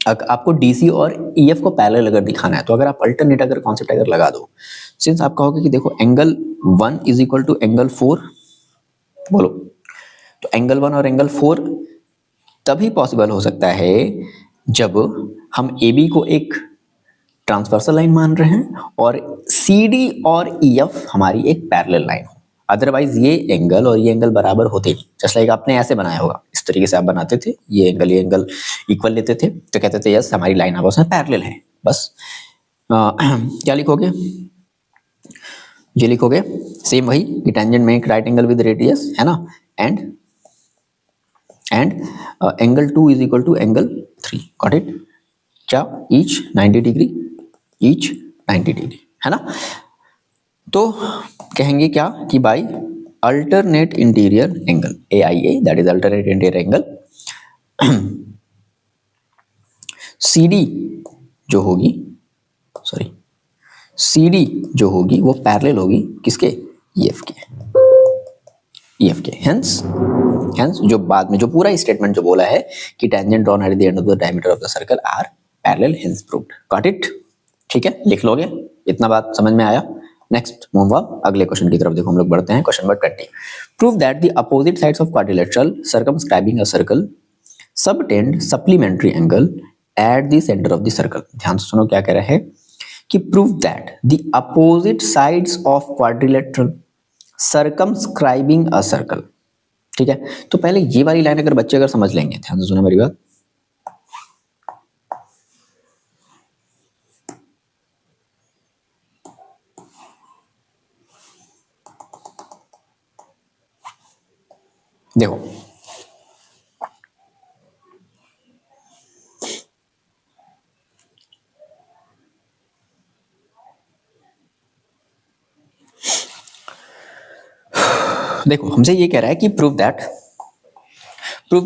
आपको DC और EF को पैरेलल अगर दिखाना है, तो अगर आप अल्टरनेट अगर कॉन्सेप्ट अगर लगा दो, सिंस आप कहोगे कि देखो angle 1 is equal to angle 4, बोलो, तो एंगल 1 और एंगल 4 तभी पॉसिबल हो सकता है जब हम AB को एक ट्रांसवर्सल लाइन मान रहे हैं और CD और EF हमारी एक पैरेलल लाइन हो, अदरवाइज ये एंगल और ये एंगल बराबर होते नहीं। जस्ट लाइक आपने ऐसे बनाया होगा, इस तरीके से आप बनाते थे, ये एंगल इक्वल लेते थे, तो कहते थे यस हमारी लाइन आपस में पैरेलल है, बस। क्या लिखोगे, ये लिखोगे सेम वही कि tangent make right angle with radius, है ना, and angle 2 is equal to angle 3, got it, क्या ईच 90 डिग्री, ईच 90 डिग्री, है ना। तो कहेंगे क्या कि by alternate interior angle, AIA, that is alternate interior angle, CD जो होगी, सॉरी, CD जो होगी वो पैरेलल होगी किसके, EF के, हेंस जो बाद में जो पूरा स्टेटमेंट जो बोला है कि tangent drawn at the end of the diameter of the circle are parallel, hence proved, got it. ठीक है, लिख लोगे, इतना बात समझ में आया। नेक्स्ट मूव अप, अगले क्वेश्चन की तरफ देखो हम लोग बढ़ते हैं, question number 20। Prove that the opposite sides of quadrilateral circumscribing a circle subtend supplementary angle at the centre of the circle. ध्यान से सुनो क्या कह रहा है कि prove that the opposite sides of quadrilateral circumscribing a circle. ठीक है, तो पहले ये वाली लाइन अगर बच्चे अगर समझ लेंगे, ध्यान से सुनो मेरी बात, देखो देखो हमसे ये कह रहा है कि prove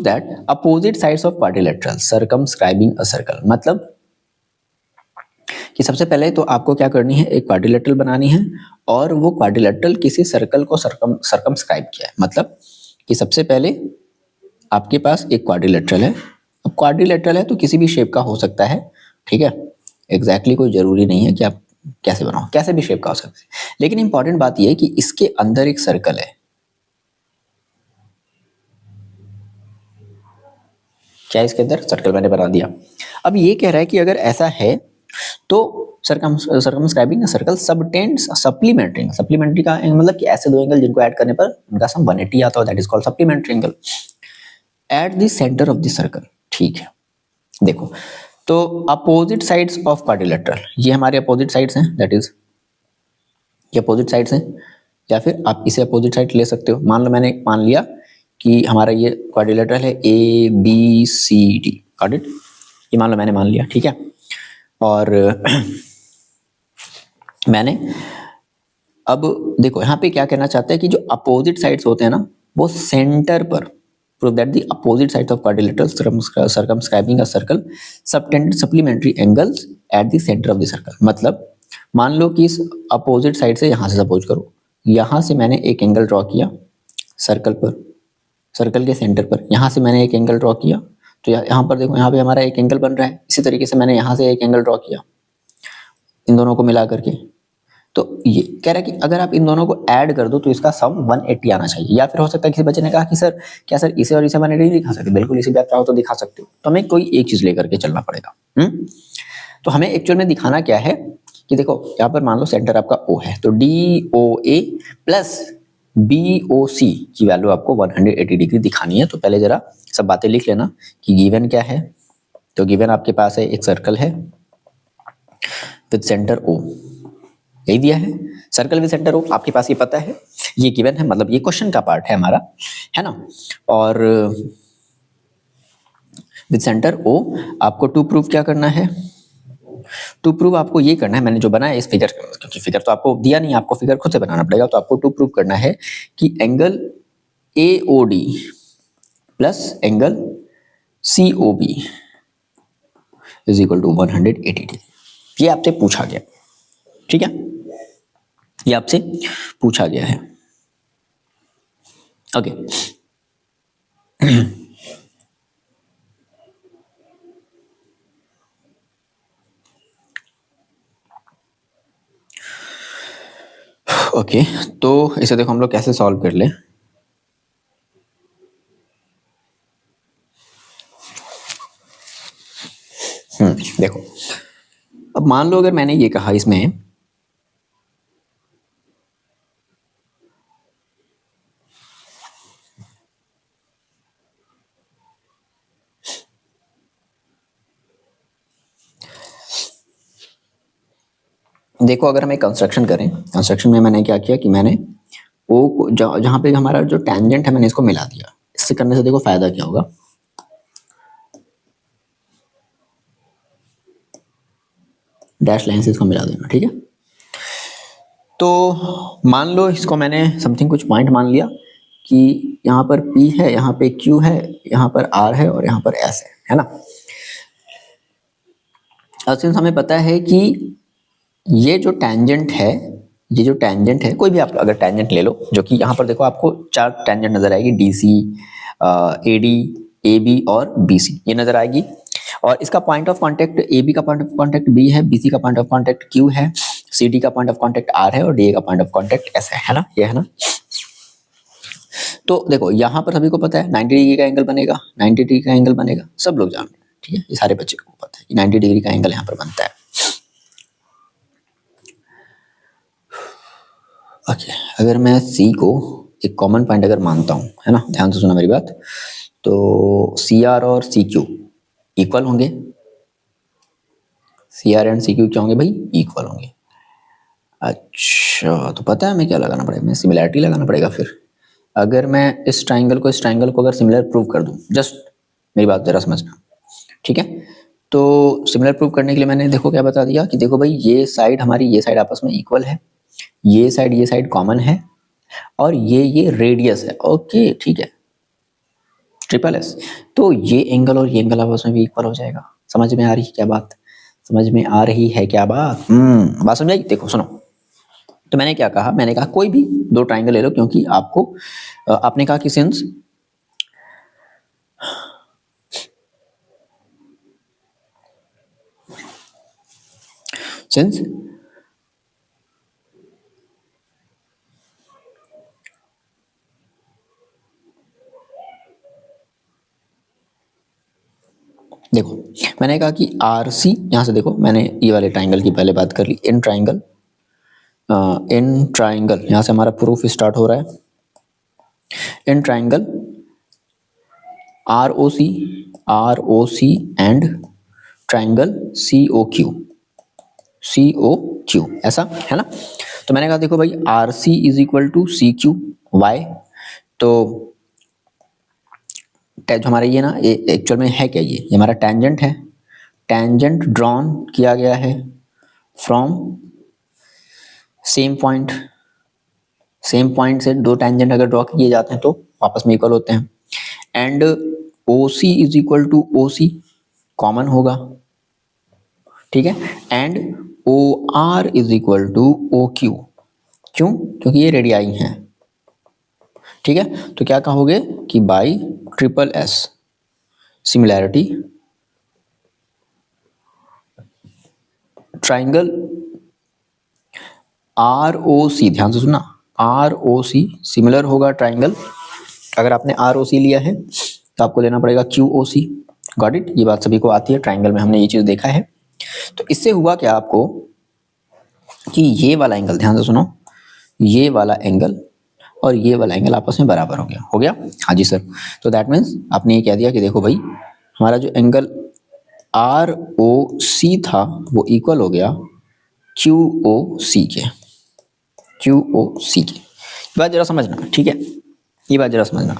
that opposite sides of quadrilateral circumscribing a circle, मतलब कि सबसे पहले तो आपको क्या करनी है, एक क्वाड्रिलेटरल बनानी है और वो क्वाड्रिलेटरल किसी सर्कल को सर्कमस्क्राइब किया है, मतलब कि सबसे पहले आपके पास एक क्वाड्रिलेटरल है। अब क्वाड्रिलेटरल है तो किसी भी शेप का हो सकता है, ठीक है, एग्जैक्टली कोई जरूरी नहीं है कि आप कैसे बनाओ, कैसे भी शेप का हो सकता है, लेकिन इंपॉर्टेंट बात यह है कि इसके अंदर एक सर्कल है। क्या इसके अंदर सर्कल मैंने बना दिया। अब ये कह रहा है कि अगर ऐसा है तो circumscribing a circle subtends supplementary का मतलब कि ऐसे दो एंगल जिनको ऐड करने पर उनका सम 180 आता है, that is called supplementary angle at the centre of the circle. ठीक है, देखो तो अपोजिट साइड्स ऑफ क्वाड्रिलेटरल, ये हमारे अपोजिट साइड्स हैं, दैट इज ये अपोजिट साइड्स हैं, या फिर आप इसे अपोजिट साइड ले सकते हो। मान लो मैंने मान लिया कि हमारा ये क्वाड्रिलेटरल है ABCD, गॉट इट, ये मान लो मैंने मान लिया, ठीक है, और मैंने अब देखो यहाँ पे क्या कहना चाहता है कि जो अपोजिट साइड्स होते हैं ना वो सेंटर पर, prove that the opposite sides of quadrilateral circumscribing a circle subtend supplementary angles eight the centre of the circle. मतलब मान लो कि इस अपोजिट साइड से यहाँ से सपोज करो, यहाँ से मैंने एक एंगल ड्रॉ किया सर्कल पर, सर्कल के सेंटर पर, यहाँ से मैंने एक एंगल ड्रॉ किया, तो यहाँ पर देखो यहाँ पे हमारा एक एंगल बन रहा है। इसी तरीके से मैंने यहाँ से एक एंगल ड्रॉ किया इन दोनों को मिला करके, तो ये कह रहा है कि अगर आप इन दोनों को ऐड कर दो तो इसका सम 180 आना चाहिए। या फिर हो सकता है किसी बच्चे ने कहा कि सर क्या सर इसे और इसे 180 नहीं दिखा सकते, बिल्कुल इसे भी आप चाहो तो दिखा सकते हो, तो हमें कोई एक चीज लेकर के चलना पड़ेगा। तो हमें एक्चुअल में दिखाना क्या है कि देखो यहाँ पर मान लो सेंटर आपका O है, तो DOA प्लस BOC की वैल्यू आपको 180 डिग्री दिखानी है। तो पहले जरा सब बातें लिख लेना कि गिवन क्या है। तो गिवन आपके पास है एक सर्कल है विद सेंटर O, यही दिया है, सर्कल विद सेंटर O आपके पास ये पता है, ये गिवन है, मतलब ये क्वेश्चन का पार्ट है हमारा, है ना। और विद सेंटर O आपको टू प्रूव क्या करना है, टू प्रूव आपको ये करना है, मैंने जो बनाया इस फिगर, क्योंकि फिगर तो आपको दिया नहीं, आपको फिगर खुद से बनाना पड़ेगा, तो आपको टू प्रूव करना है कि angle AOD plus angle COB is equal to 180 degree. ये आपसे पूछा गया, ठीक है, ये आपसे पूछा गया है। ओके ओके तो इसे देखो हम लोग कैसे सॉल्व कर ले। देखो अब मान लो अगर मैंने ये कहा इसमें देखो अगर हम एक कंस्ट्रक्शन करें, कंस्ट्रक्शन में मैंने क्या किया कि मैंने ओ को जहां पे हमारा जो टेंजेंट है मैंने इसको मिला दिया। इससे करने से देखो फायदा क्या होगा, डैश लाइन से इसको मिला देना, ठीक है। तो मान लो इसको मैंने समथिंग कुछ पॉइंट मान लिया कि यहाँ पर P है, यहाँ पे Q है, यहाँ पर R है और यहाँ पर S है ना। अब सिंस हमें पता है कि ये जो टेंजेंट है, ये जो टेंजेंट है, कोई भी आप अगर टेंजेंट ले लो, जो कि यहाँ पर देखो आपको 4 टेंजेंट नजर आएगी, DC, AD, AB और BC ये नजर आएगी। और इसका पॉइंट ऑफ कांटेक्ट AB का पॉइंट ऑफ कांटेक्ट B है, BC का पॉइंट ऑफ कांटेक्ट Q है, CD का पॉइंट ऑफ कांटेक्ट R है और DA का पॉइंट ऑफ कांटेक्ट S है ना, ये है ना। तो देखो यहाँ पर सभी को पता है 90 डिग्री का एंगल बनेगा, 90 डिग्री का एंगल बनेगा, सब लोग जानते हैं, ठीक है, ये सारे बच्चे को पता है कि 90 डिग्री का एंगल यहाँ पर बनता है। ओके अगर मैं C को एक कॉमन पॉइंट अगर मानता हूँ, है ना, ध्यान से सुना मेरी बात, तो CR और CQ इक्वल होंगे, CR एंड CQ क्या होंगे भाई, इक्वल होंगे। अच्छा तो पता है हमें क्या लगाना पड़ेगा, मैं सिमिलैरिटी लगाना पड़ेगा। फिर अगर मैं इस ट्राइंगल को अगर सिमिलर प्रूव कर दूं, जस्ट मेरी बात जरा समझना, ठीक है। तो सिमिलर प्रूव करने के लिए मैंने देखो क्या बता दिया कि देखो भाई ये साइड हमारी ये साइड आपस में इक्वल है, ये साइड कॉमन है और ये रेडियस है। ओके ठीक है, ट्रिपल एस, तो ये एंगल और ये एंगल आपस में भी इक्वल हो जाएगा। समझ में आ रही है क्या बात, समझ में आ रही है क्या बात, बात समझ आई। देखो सुनो, तो मैंने क्या कहा, मैंने कहा कोई भी 2 ट्राइंगल ले लो, क्योंकि आपको आपने कहा कि सिंस देखो मैंने कहा कि RC, यहाँ से देखो मैंने ये वाले ट्राइंगल की पहले बात कर ली, इन ट्राइंगल यहाँ से हमारा प्रूफ स्टार्ट हो रहा है। In triangle ROC and triangle COQ ऐसा है ना। तो मैंने कहा देखो भाई RC is equal to CQ, why, तो जो हमारा ये ना, ये एक्चुअल में है क्या, ये हमारा टेंजेंट है, टेंजेंट ड्रॉन किया गया है फ्रॉम सेम पॉइंट से 2 टेंजेंट अगर ड्रॉ किए जाते हैं तो आपस में इक्वल होते हैं। And OC is equal to OC common होगा, ठीक है। And OR is equal to OQ, क्यों, क्योंकि ये रेडियाई हैं, ठीक है। तो क्या कहोगे कि by triple S similarity triangle ROC, ध्यान से सुनना, ROC सिमिलर होगा ट्राइंगल, अगर आपने ROC लिया है तो आपको लेना पड़ेगा QOC। गॉट इट, ये बात सभी को आती है, ट्राइंगल में हमने ये चीज देखा है। तो इससे हुआ क्या आपको कि ये वाला एंगल, ध्यान से सुनो, ये वाला एंगल और ये वाला एंगल आपस में बराबर हो गया, हो गया? हाँ जी सर। तो दैट मीन्स आपने ये कह दिया कि देखो भाई, हमारा जो एंगल आर ओ सी था वो इक्वल हो गया क्यू ओ सी के, क्यू ओ सी के। ये बात जरा समझना, ठीक है, ये बात जरा समझना।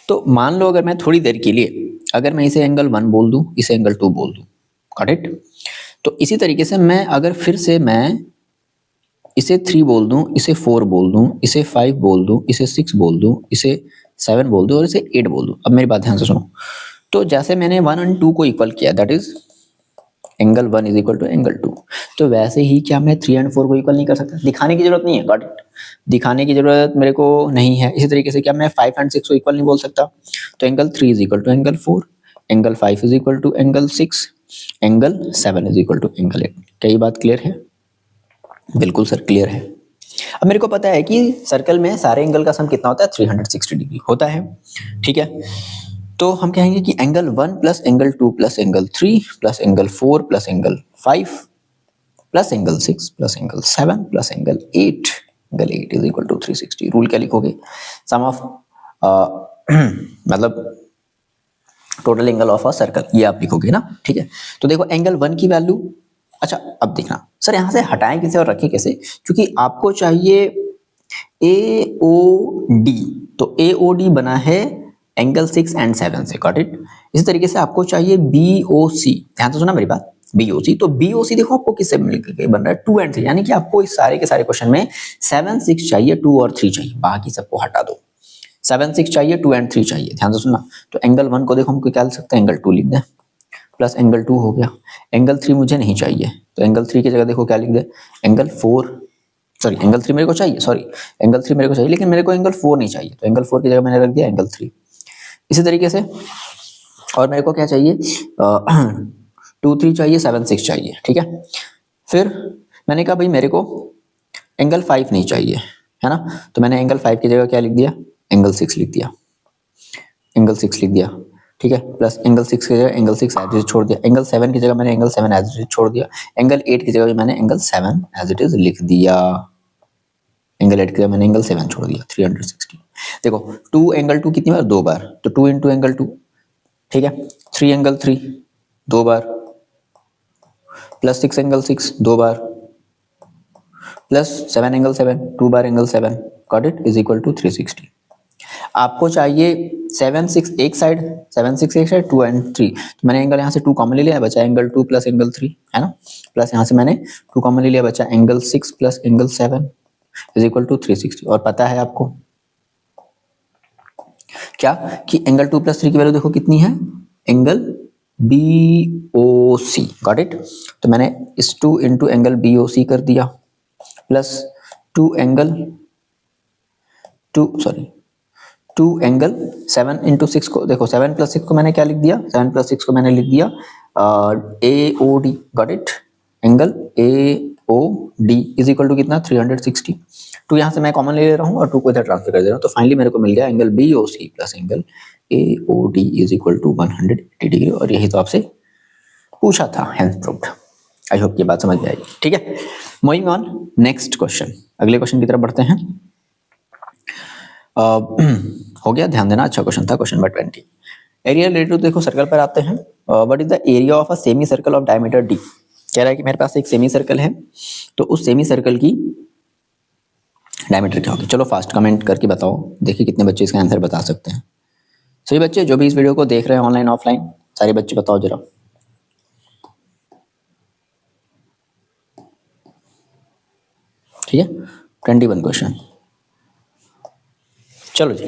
तो मान लो अगर मैं थोड़ी देर के लिए, अगर मैं इसे एंगल 1 बोल दूं, इसे एंगल 2 बोल दूं, गॉट इट? तो इसी तरीके से मैं अगर फिर से मैं इसे 3 बोल दूं, इसे 4 बोल दूं, इसे 5 बोल दूं, इसे 6 बोल दूं, इसे 7 बोल दूं और इसे 8 बोल दूं। अब मेरी बात ध्यान से सुनो। तो जैसे मैंने 1 और 2 को इक्वल किया, that is angle 1 is equal to angle 2, तो वैसे ही क्या मैं 3 एंड 4 को इक्वल नहीं कर सकता? दिखाने की जरूरत नहीं है, गॉट इट? दिखाने की जरूरत मेरे को नहीं है। इसी तरीके से क्या मैं 5 एंड 6 को इक्वल नहीं बोल सकता? तो angle 3 is equal to angle 4, angle 5 is equal to angle 6, angle 7 is equal to angle 8। क्या ये बात क्लियर है? बिल्कुल सर, क्लियर है। अब मेरे को पता है कि सर्कल में सारे एंगल का सम कितना होता है? 360 डिग्री होता है, ठीक है? तो हम कहेंगे कि angle 1 plus angle 2 plus angle 3 plus angle 4 plus angle 5 plus angle 6 plus angle 7 plus angle 8, angle 8 is equal to 360। Rule क्या लिखोगे? सम ऑफ मतलब total angle of a circle, ये आप लिखोगे ना, ठीक है? तो देखो एंगल 1 की वैल्यू, अच्छा अब देखना सर, यहाँ से हटाएं कैसे और रखें कैसे? क्योंकि आपको चाहिए ए ओ डी, तो ए ओ डी बना है एंगल 6 एंड 7 से, गॉट इट? इसी तरीके से आपको चाहिए बी ओ सी, ध्यान से सुना मेरी बात, बी ओ सी। तो बी ओ सी देखो आपको किससे मिलकर बन रहा है? 2 एंड 3, यानी कि आपको इस सारे के सारे क्वेश्चन में 7 6 चाहिए, 2 और 3 चाहिए, बाकी सबको हटा दो। 7 6 चाहिए, 2 एंड 3 चाहिए, ध्यान से सुनना। तो एंगल 1 को देखो हम क्या लिख सकते हैं? एंगल 2 लिख दें, प्लस एंगल 2 हो गया। एंगल 3 मुझे नहीं चाहिए, तो एंगल 3 की जगह देखो क्या लिख दे? एंगल 4, सॉरी एंगल 3 मेरे को चाहिए, सॉरी एंगल 3 मेरे को चाहिए, लेकिन मेरे को एंगल 4 नहीं चाहिए, तो एंगल 4 की जगह मैंने रख दिया एंगल 3। इसी तरीके से और मेरे को क्या चाहिए? 2 3 चाहिए, 7 6 चाहिए, ठीक है? फिर मैंने कहा भाई मेरे को एंगल 5 नहीं चाहिए, है ना? तो मैंने एंगल 5 की जगह क्या लिख दिया? एंगल 6 लिख दिया, एंगल 6 लिख दिया, ठीक है? प्लस एंगल 6 की जगह एंगल 6 एज इट इज छोड़ दिया, एंगल 7 की जगह मैंने एंगल 7 एज इट इज छोड़ दिया, एंगल 8 की जगह मैंने एंगल 7 एज इट इज लिख दिया, एंगल 8 की जगह मैंने एंगल 7 छोड़ दिया, 360। देखो 2 एंगल 2 कितनी बार? 2 बार, तो 2 इंटू एंगल 2, ठीक है? 3 एंगल 3 2 बार, प्लस 6 एंगल 6 2 बार, प्लस 7 एंगल 7 2 बार angle 7, got it? Is equal to 360। आपको चाहिए 7 6 एक साइड, 7 6 एक साइड, 2 एंड 3, तो मैंने एंगल यहाँ से 2 कॉमन ले लिया, बचा एंगल 2 प्लस एंगल 3, है ना? प्लस यहाँ से मैंने 2 कॉमन ले लिया, बचा angle 6 plus angle 7 is equal to 360। और पता है आपको क्या कि एंगल 2 प्लस 3 की वैल्यू देखो कितनी है? Angle B O C, got it? तो मैंने इस 2 into angle B O C कर दिया, plus 2 angle 2 sorry 2 angle 7 into 6 को देखो, 7 प्लस 6 को मैंने क्या लिख दिया? 7 प्लस 6 को मैंने लिख दिया a O d, got it? Angle A O D is equal to कितना? 360। 2 यहाँ से मैं कॉमन ले रहा हूँ और 2 को इधर ट्रांसफर कर दे रहा हूँ, तो फाइनली मेरे को मिल गया angle B O C plus angle A O D is equal to 180 degree. और यही तो आपसे पूछा था, हेंस प्रूव्ड। आई होप ये बात समझ में आएगी, ठीक है? मूविंग ऑन नेक्स्ट क्वेश्चन, अगले क्वेश्चन की तरफ बढ़ते हैं। हो गया, ध्यान देना, अच्छा क्वेश्चन था, क्वेश्चन नंबर 20। एरिया रिलेटेड देखो सर्कल पर आते हैं। What is the area of a semi circle of diameter D? कह रहा है कि मेरे पास एक सेमी सर्कल है, तो उस सेमी सर्कल की डायमीटर क्या होगी? चलो फास्ट कमेंट करके बताओ, देखिए कितने बच्चे इसका आंसर बता सकते हैं। सभी बच्चे जो भी इस वीडियो को देख रहे हैं ऑनलाइन ऑफलाइन, सारे बच्चे बताओ जरा। ठीक है, 21 क्वेश्चन। चलो जी,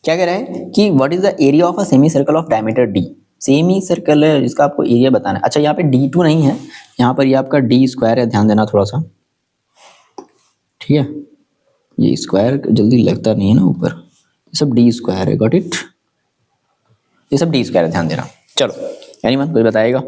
क्या कह रहा है कि what is the area of a semi circle of diameter D? Semi circle है जिसका आपको एरिया बताना है। अच्छा यहाँ पे D2 नहीं है, यहाँ पर ये आपका डी स्क्वायर है, ध्यान देना थोड़ा सा, ठीक है? ये स्क्वायर जल्दी लगता नहीं है ना ऊपर, ये सब डी स्क्वायर है, गॉट इट? ये सब डी स्क्वायर है, ध्यान देना। चलो एनीवन कोई बताएगा?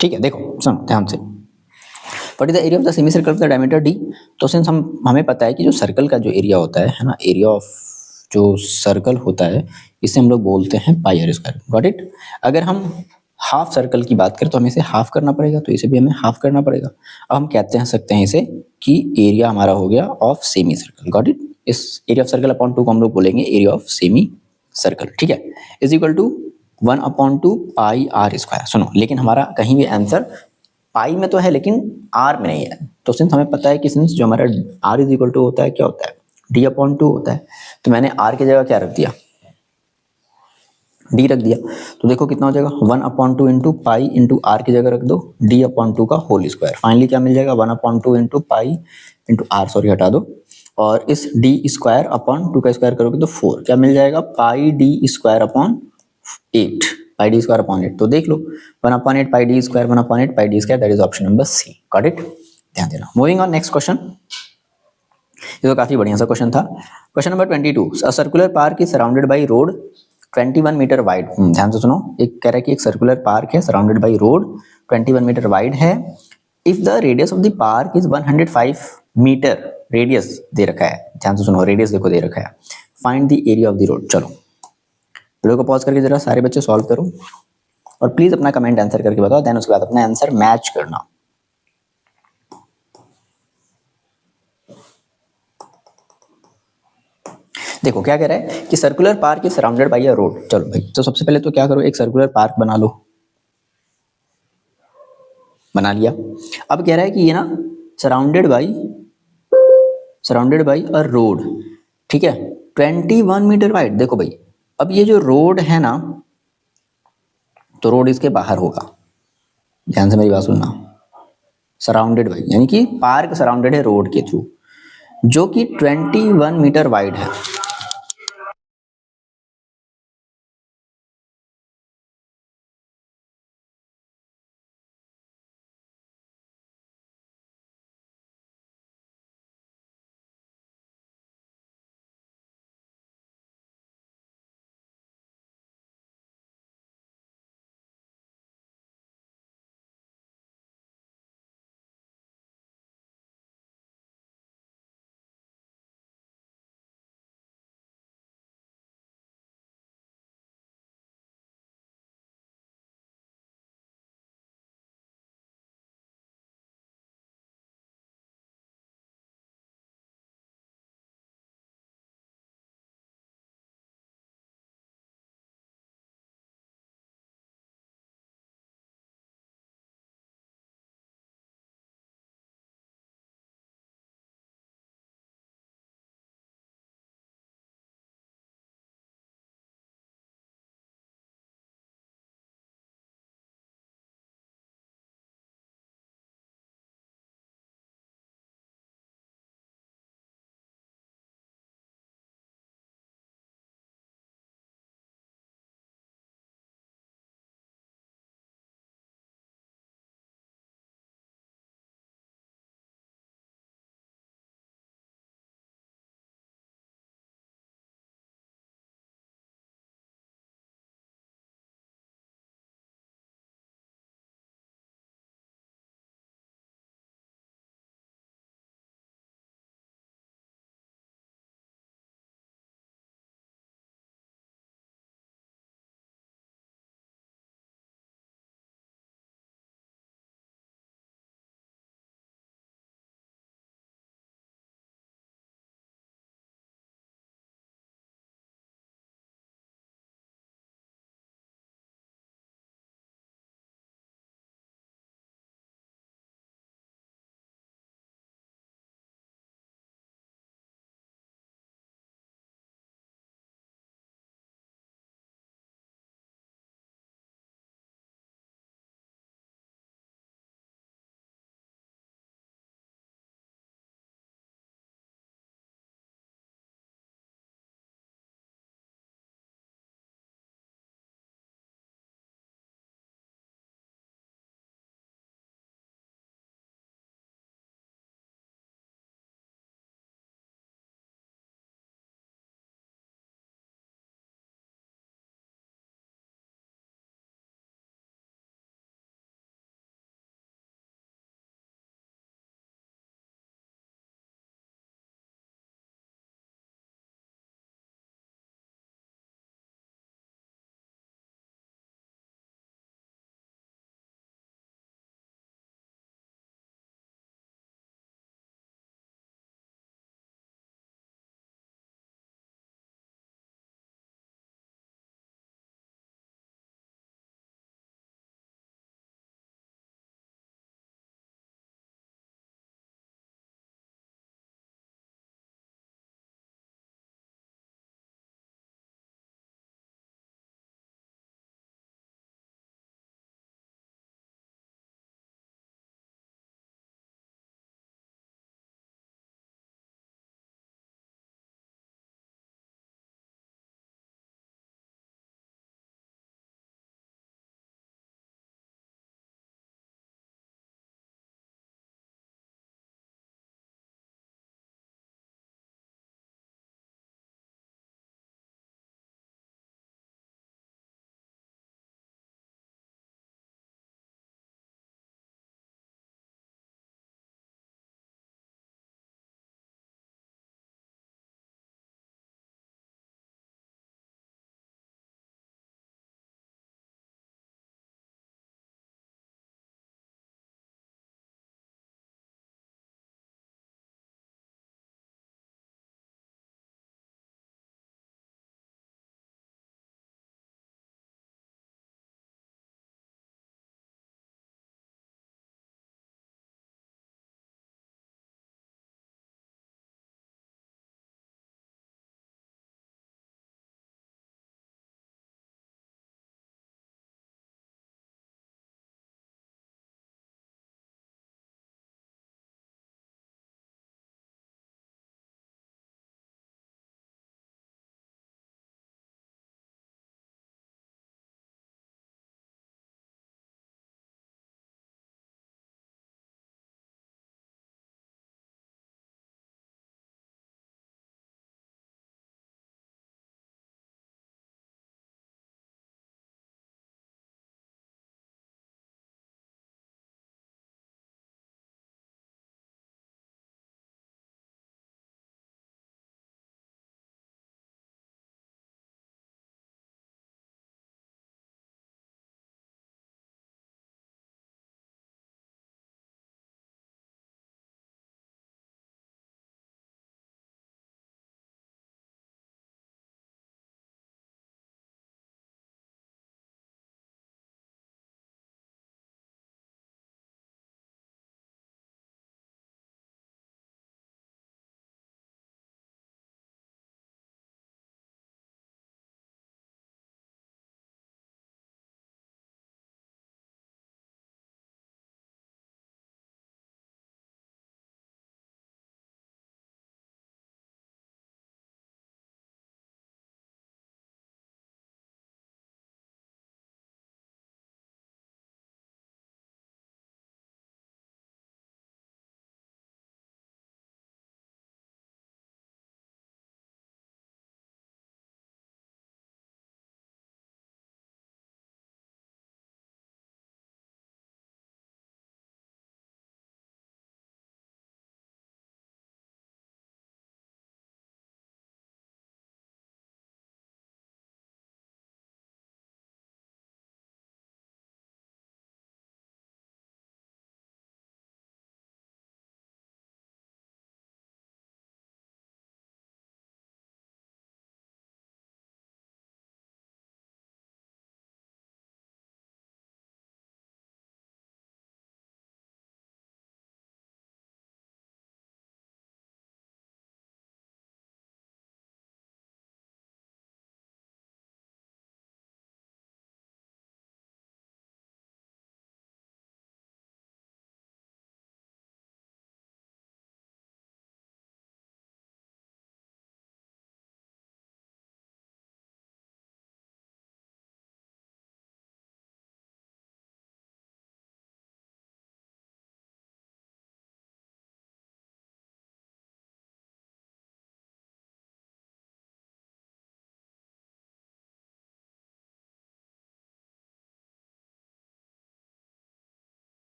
ठीक है, देखो सुनो ध्यान से, what is the area of the semi circle of the diameter D. तो सिंस हमें पता है कि जो सर्कल का जो एरिया होता है ना, एरिया ऑफ जो सर्कल होता है इसे हम लोग बोलते हैं पाई आर स्क्वायर, गॉट इट। अगर हम हाफ सर्कल की बात करें तो हमें इसे हाफ करना पड़ेगा, तो इसे भी हमें हाफ करना पड़ेगा। अब हम कहते हैं सकते हैं इसे कि एरिया हमारा हो गया of semi circle, got it. इस area of circle upon two को हम लोग बोलेंगे एरिया ऑफ सेमी सर्कल, ठीक है, is equal to 1/2 pi r square. सुनो, लेकिन हमारा कहीं भी आंसर पाई में तो है लेकिन आर में नहीं है। तो सिंस हमें पता है कि सिंस जो हमारा आर इज इक्वल टू होता है क्या होता है, d/2 होता है, तो मैंने आर की जगह क्या रख दिया, डी रख दिया। तो देखो कितना हो जाएगा, 1/2 इंटू पाई इंटू आर की जगह रख दो d/2 का होल स्क्वायर। फाइनली क्या मिल जाएगा, 1/2 into pi into r, sorry हटा दो, और इस डी स्क्वायर अपॉन टू का स्क्वायर करोगे तो 4, क्या मिल जाएगा, pi d square upon 8, pi d square upon 8। तो देख लो 1/8 pi d square, 1/8 pi d square, that is option number c, got it. ध्यान देना। मूविंग ऑन नेक्स्ट क्वेश्चन, ये तो काफी बढ़िया सा क्वेश्चन था। Question number 22, a circular park is surrounded by road 21 metre wide. ध्यान से सुनो, एक कह रहा है कि एक सर्कुलर पार्क है surrounded by road 21 metre wide है। If the radius of the park is 105 metre, radius दे रखा है, ध्यान से सुनो, रेडियस देखो दे रखा है, find the area of the road. चलो वीडियो को पॉज करके जरा सारे बच्चे सॉल्व करो और प्लीज अपना कमेंट आंसर करके बताओ, देन उसके बाद अपना आंसर मैच करना। देखो क्या कह रहा है कि circular park is surrounded by a road. चलो भाई, तो सबसे पहले तो क्या करो, एक सर्कुलर पार्क बना लो, बना लिया। अब कह रहा है कि ये ना सराउंडेड बाई अ रोड, ठीक है, 21 मीटर वाइड। देखो भाई, अब ये जो रोड है ना, तो रोड इसके बाहर होगा, ध्यान से मेरी बात सुनना। सराउंडेड बाई यानी कि पार्क सराउंडेड है रोड के थ्रू, जो कि 21 मीटर वाइड है।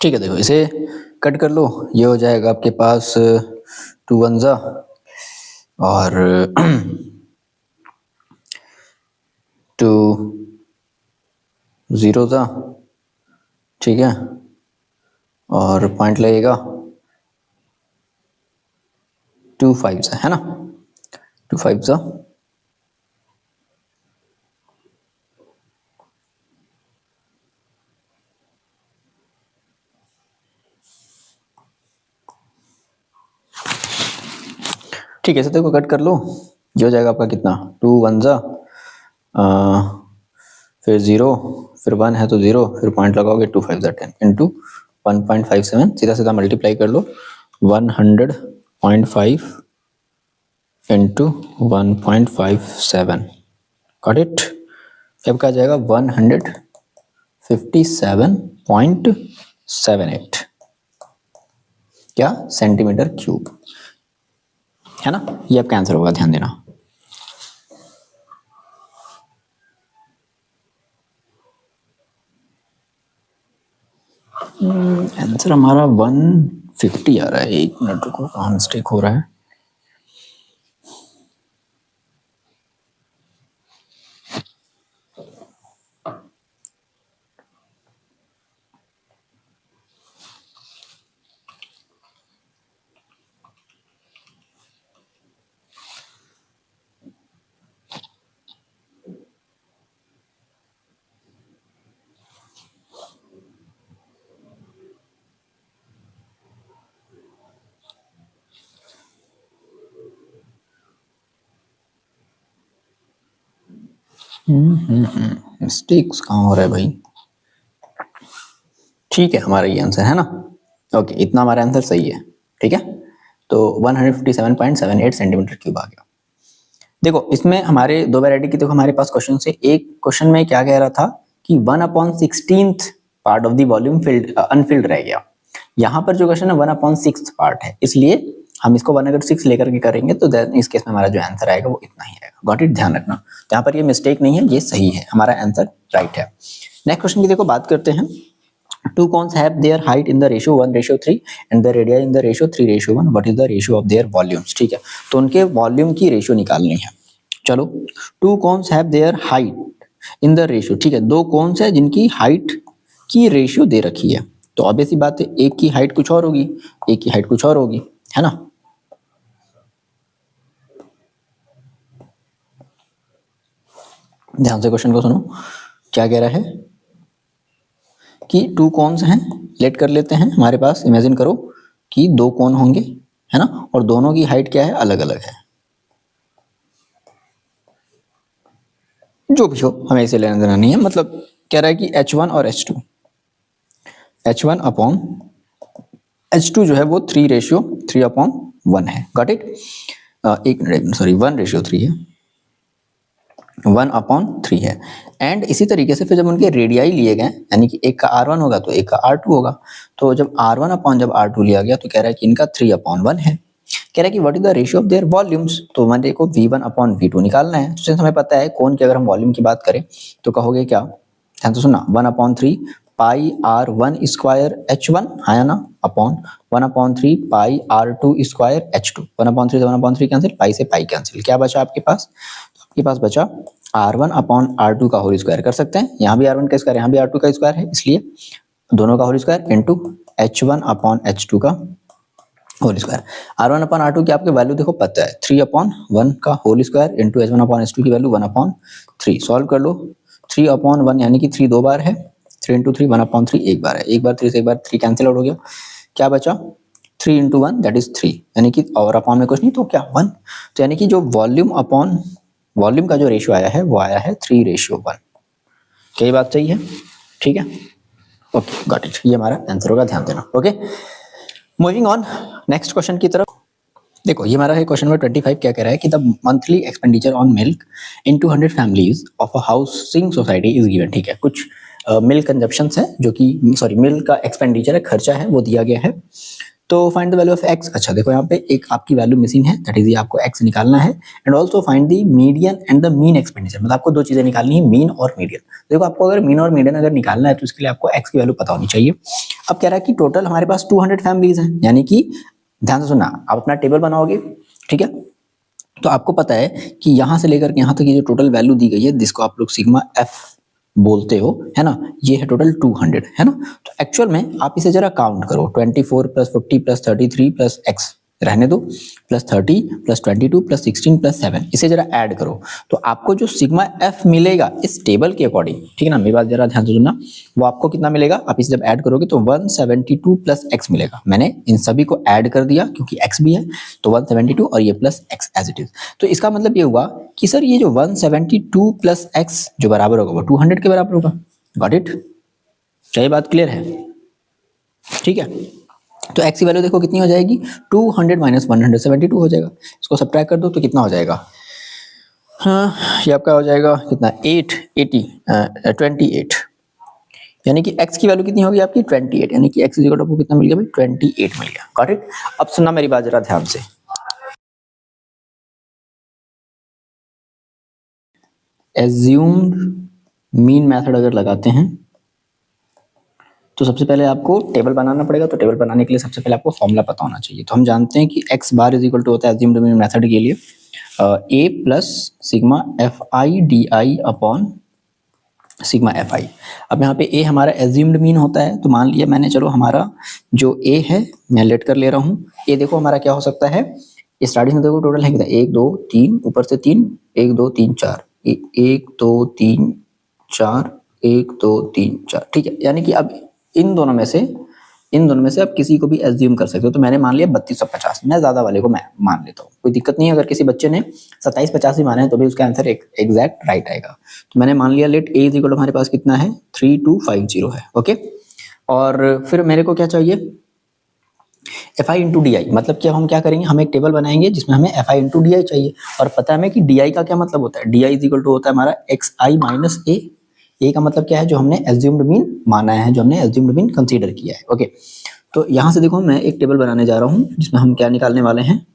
ठीक है, देखो इसे कट कर लो, ये हो जाएगा आपके पास 2 1 जा और 2 0 जा, ठीक है, और पॉइंट लगेगा 2 5 जा, है ना, 2 5 जा, ठीक है। इसे देखो कट कर लो, ये हो जाएगा आपका कितना 2 1 जा, फिर 0, फिर 1 है तो 0, फिर पॉइंट लगाओगे 2 5 जा 10 इंटू 1.57, सीधा सीधा मल्टीप्लाई कर लो 100.5 इंटू 1.57, गॉट इट। अब क्या जाएगा 157.78 क्या सेंटीमीटर क्यूब, है ना, ये आपका आंसर होगा, ध्यान देना। आंसर हमारा 150 आ रहा है, एक मिनट रुको, कहाँ मिस्टेक हो रहा है। मिस्टेक्स कहाँ हो रहा है भाई। ठीक है, हमारा ये आंसर है ना, ओके, इतना हमारा आंसर सही है, ठीक है। तो 157.78 सेंटीमीटर क्यूब आ गया। देखो इसमें हमारे दो वैरायटी की, देखो हमारे पास क्वेश्चन से, एक क्वेश्चन में क्या कह रहा था कि 1/16 part of the volume field Anfield रह गया। यहाँ पर जो क्वेश्चन है 1/6 पार्ट है, इसलिए हम इसको 1/6 लेकर के करेंगे तो इस केस में हमारा जो आंसर आएगा वो इतना ही आएगा, गॉट इट, ध्यान रखना। तो यहाँ पर ये मिस्टेक नहीं है, ये सही है, हमारा आंसर राइट है। नेक्स्ट क्वेश्चन की देखो बात करते हैं। Two cones have their height in the ratio 1:3 and the radii in the ratio 3:1. What is the ratio of their volumes? ठीक है, तो उनके वॉल्यूम की रेशियो निकालनी है। चलो, to cons have their height in the ratio, ठीक है, दो कोन्स है जिनकी हाइट की रेशियो दे रखी है, तो ऑब्वियस सी बात है एक की हाइट कुछ और होगी, एक की हाइट कुछ और होगी, है ना। ध्यान से क्वेश्चन को सुनो, क्या कह रहा है कि टू कोन्स हैं, लेट कर लेते हैं हमारे पास, इमेजिन करो कि दो कोन होंगे, है ना, और दोनों की हाइट क्या है, अलग अलग है, जो भी हो हमें इसे लेना देना नहीं है, मतलब कह रहा है कि H1 और H2, H1 अपॉन H2 जो है वो 3:3/1 है, गॉट इट। एक मिनट, सॉरी 1:3 है, 1/3 है। एंड इसी तरीके से फिर जब उनके रेडियाई लिए गए, यानी कि एक का R1 होगा तो एक का R2 होगा, तो जब R1 अपॉन जब R2 लिया गया तो कह रहा है कि इनका 3/1 है। कह रहा है कि what is the ratio of their volumes, तो हमारे को V1/V2 निकालना है। तो हमें पता है कौन की अगर हम वॉल्यूम की बात करें तो कहोगे क्या, ध्यान से सुनना, 1/3 पाई R1 स्क्वायर H1 है ना, अपॉन 1/3 पाई R2 स्क्वायर H2, 1/3 से 1/3 कैंसिल, पाई से पाई कैंसिल, क्या बचा आपके पास, आपके पास बचा R1/R2 का होल स्क्वायर, कर सकते हैं, यहाँ भी R1 का स्क्वायर, यहाँ भी R2 का स्क्वायर है, इसलिए दोनों का होल स्क्वायर इनटू H1/H2 का होल स्क्वायर। R1/R2 की आपके वैल्यू देखो पता है, 3/1 का होल स्क्वायर इंटू H1/H2 की वैल्यू 1/3, सॉल्व कर लो, 3/1 यानी कि 3 दो बार है, 3 इंटू 3 1/3 एक बार है, एक बार 3 से एक बार 3 कैंसिल आउट हो गया, क्या बचा 3 इंटू 1 दैट इज 3, यानी कि और अपॉन में कुछ नहीं तो क्या 1, तो यानी कि जो वॉल्यूम अपॉन वॉल्यूम का जो रेशियो आया है वो आया है 3:1। क्या ये बात सही है, ठीक है, ओके गॉट इट, ये हमारा आंसर होगा, ध्यान देना, okay. Moving on next question की तरफ, देखो ये हमारा है क्वेश्चन नंबर 25, क्या कह रहा है कि the monthly expenditure on milk in 200 families of a housing society is given, ठीक है, कुछ मिल्क कंजप्शंस है जो कि सॉरी मिल्क का एक्सपेंडिचर है, खर्चा है वो दिया गया है। तो find the value of x। अच्छा देखो यहाँ पे एक आपकी वैल्यू मिसिंग है, दैट इज ये आपको x निकालना है। And also find the median and the mean expenditure, मतलब आपको दो चीजें निकालनी है, मीन और मीडियन। देखो आपको अगर मीन और मीडियन अगर निकालना है तो इसके लिए आपको x की वैल्यू पता होनी चाहिए। अब कह रहा है कि टोटल हमारे पास 200 फैमिलीज हैं, यानी कि ध्यान से सुनना, आप अपना टेबल बनाओगे, ठीक है, तो आपको पता है कि यहाँ से लेकर के यहाँ तक ये जो टोटल वैल्यू दी गई है, जिसको आप लोग सिग्मा एफ बोलते हो, है ना, ये है टोटल 200, है ना। तो एक्चुअल में आप इसे जरा काउंट करो, 24 प्लस 40 प्लस 33 प्लस एक्स रहने दो, प्लस 30 प्लस 22 प्लस 16 प्लस 7, इसे जरा ऐड करो तो आपको जो सिग्मा एफ मिलेगा इस टेबल के अकॉर्डिंग, ठीक है ना, मेरी बात जरा ध्यान से सुनना, वो आपको कितना मिलेगा, आप इसे जब ऐड करोगे तो 172 प्लस एक्स मिलेगा। मैंने इन सभी को ऐड कर दिया क्योंकि एक्स भी है, तो 172 और ये plus x as it is. तो इसका मतलब ये हुआ कि सर ये जो 172 प्लस एक्स जो बराबर होगा वो 200 के बराबर होगा। Got it? क्या ये बात क्लियर है? ठीक है, तो x की वैल्यू देखो कितनी हो जाएगी, 200 माइनस 172 हो जाएगा। इसको सब्ट्रैक्ट कर दो तो कितना हो जाएगा, हाँ ये आपका हो जाएगा कितना, 28, यानी कि x की वैल्यू कितनी होगी आपकी 28, यानी कि x इज इक्वल टू आपको कितना मिल गया भाई, 28 मिल गया। Got it? अब सुनना मेरी बात जरा ध्यान से, एज्यूम्ड मीन मेथड अगर लगाते हैं तो सबसे पहले आपको टेबल बनाना पड़ेगा। तो टेबल बनाने के लिए सबसे पहले आपको फॉर्मूला पता होना चाहिए। तो हम जानते हैं कि x bar is equal to होता है एज्यूम्ड मीन मेथड के लिए a plus sigma F I D I upon sigma F I. अब यहाँ पे a हमारा एज्यूम्ड मीन होता है, तो मान लिया मैंने, चलो हमारा जो a है मैं लेट कर ले रहा हूँ। a देखो हमारा क्या हो सकता है, स्टार्टिंग में देखो टोटल है कितना, 1 2 3, ऊपर से 3, 1 2 3 4, 1 2 3 4, 1 2 3 4, ठीक है। यानी कि अब इन दोनों में से आप किसी को भी एज्यूम कर सकते हो। तो मैंने मान लिया 3250, मैं ज्यादा वाले को मैं मान लेता हूँ, कोई दिक्कत नहीं है। अगर किसी बच्चे ने 2750 भी माना है तो भी उसका आंसर एग्जैक्ट राइट आएगा। तो मैंने मान लिया let A is equal to हमारे पास कितना है, 3250 है, ओके। और फिर मेरे को क्या चाहिए, F I into D I, मतलब क्या, हम क्या करेंगे, हम एक टेबल बनाएंगे जिसमें हमें F I into D I चाहिए। और पता है हमें कि डी आई का क्या मतलब होता है, D I is equal to होता है हमारा एक्स आई माइनस ए। ए का मतलब क्या है, जो हमने एज्यूम्ड मीन माना है, जो हमने एज्यूम्ड मीन कंसीडर किया है, ओके। तो यहाँ से देखो मैं एक टेबल बनाने जा रहा हूँ जिसमें हम क्या निकालने वाले हैं,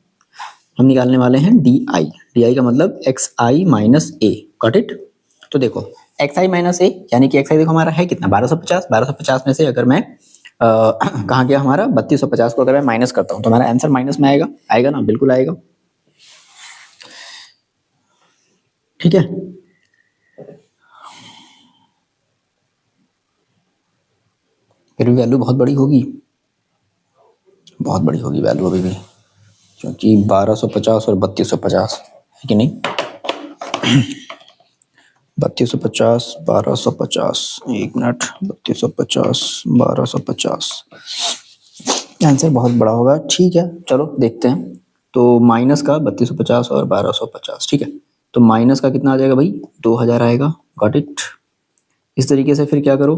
हम निकालने वाले हैं डी आई। डी आई का मतलब x I minus A. Got it? तो देखो एक्स आई माइनस ए, यानी कि एक्स आई देखो हमारा है कितना, 1250। 1250 में से अगर मैं कहाँ गया हमारा, 3250 को अगर मैं माइनस करता हूँ तो हमारा आंसर माइनस में आएगा, आएगा ना, बिल्कुल आएगा, ठीक है। फिर भी वैल्यू बहुत बड़ी होगी, बहुत बड़ी होगी वैल्यू अभी भी, क्योंकि 1250 और 3250 है कि नहीं। 3250 1250, एक मिनट, 3250 1250, आंसर बहुत बड़ा होगा, ठीक है, चलो देखते हैं। तो माइनस का 3250 और 1250, ठीक है, तो माइनस का कितना आ जाएगा भाई, 2000 आएगा। Got it? इस तरीके से फिर क्या करो,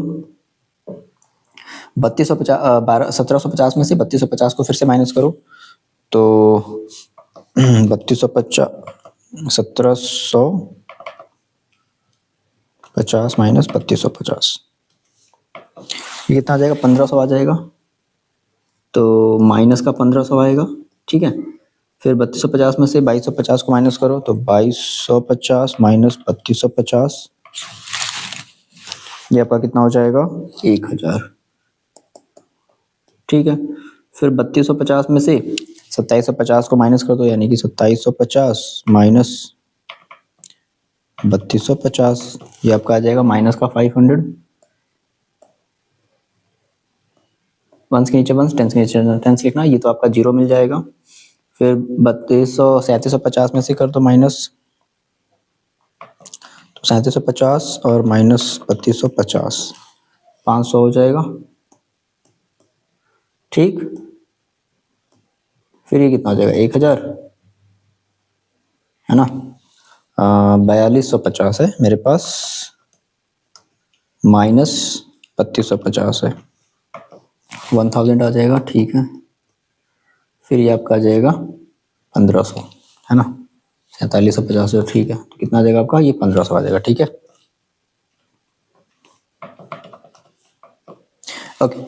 1750 में से 3250 को फिर से माइनस करो, तो 3250, 1750 माइनस 3250, ये कितना आ जाएगा, 1500 आ जाएगा। तो माइनस का 1500 आएगा, ठीक है। फिर 3250 में से 2250 को माइनस करो, तो 2250 माइनस 3250, ये आपका कितना हो जाएगा, 1000, ठीक है। फिर 3250 में से 2750 को माइनस कर दो, यानी कि 2750 माइनस 3250, ये आपका आ जाएगा माइनस का 500। वंस के नीचे वंस, टेंस के नीचे टेंस लिखना, ये तो आपका जीरो मिल जाएगा। फिर 3750 में से कर दो माइनस, तो 3750 और माइनस 3250, 500 हो जाएगा, ठीक। फिर ये कितना हो जाएगा, 1000, है ना। 4250 है मेरे पास, माइनस 3250 है, 1000 आ जाएगा, ठीक है। फिर ये आपका आ जाएगा 1500, है ना, 4750, ठीक है। तो कितना आ जाएगा आपका, ये 1500 आ जाएगा, ठीक है, ओके।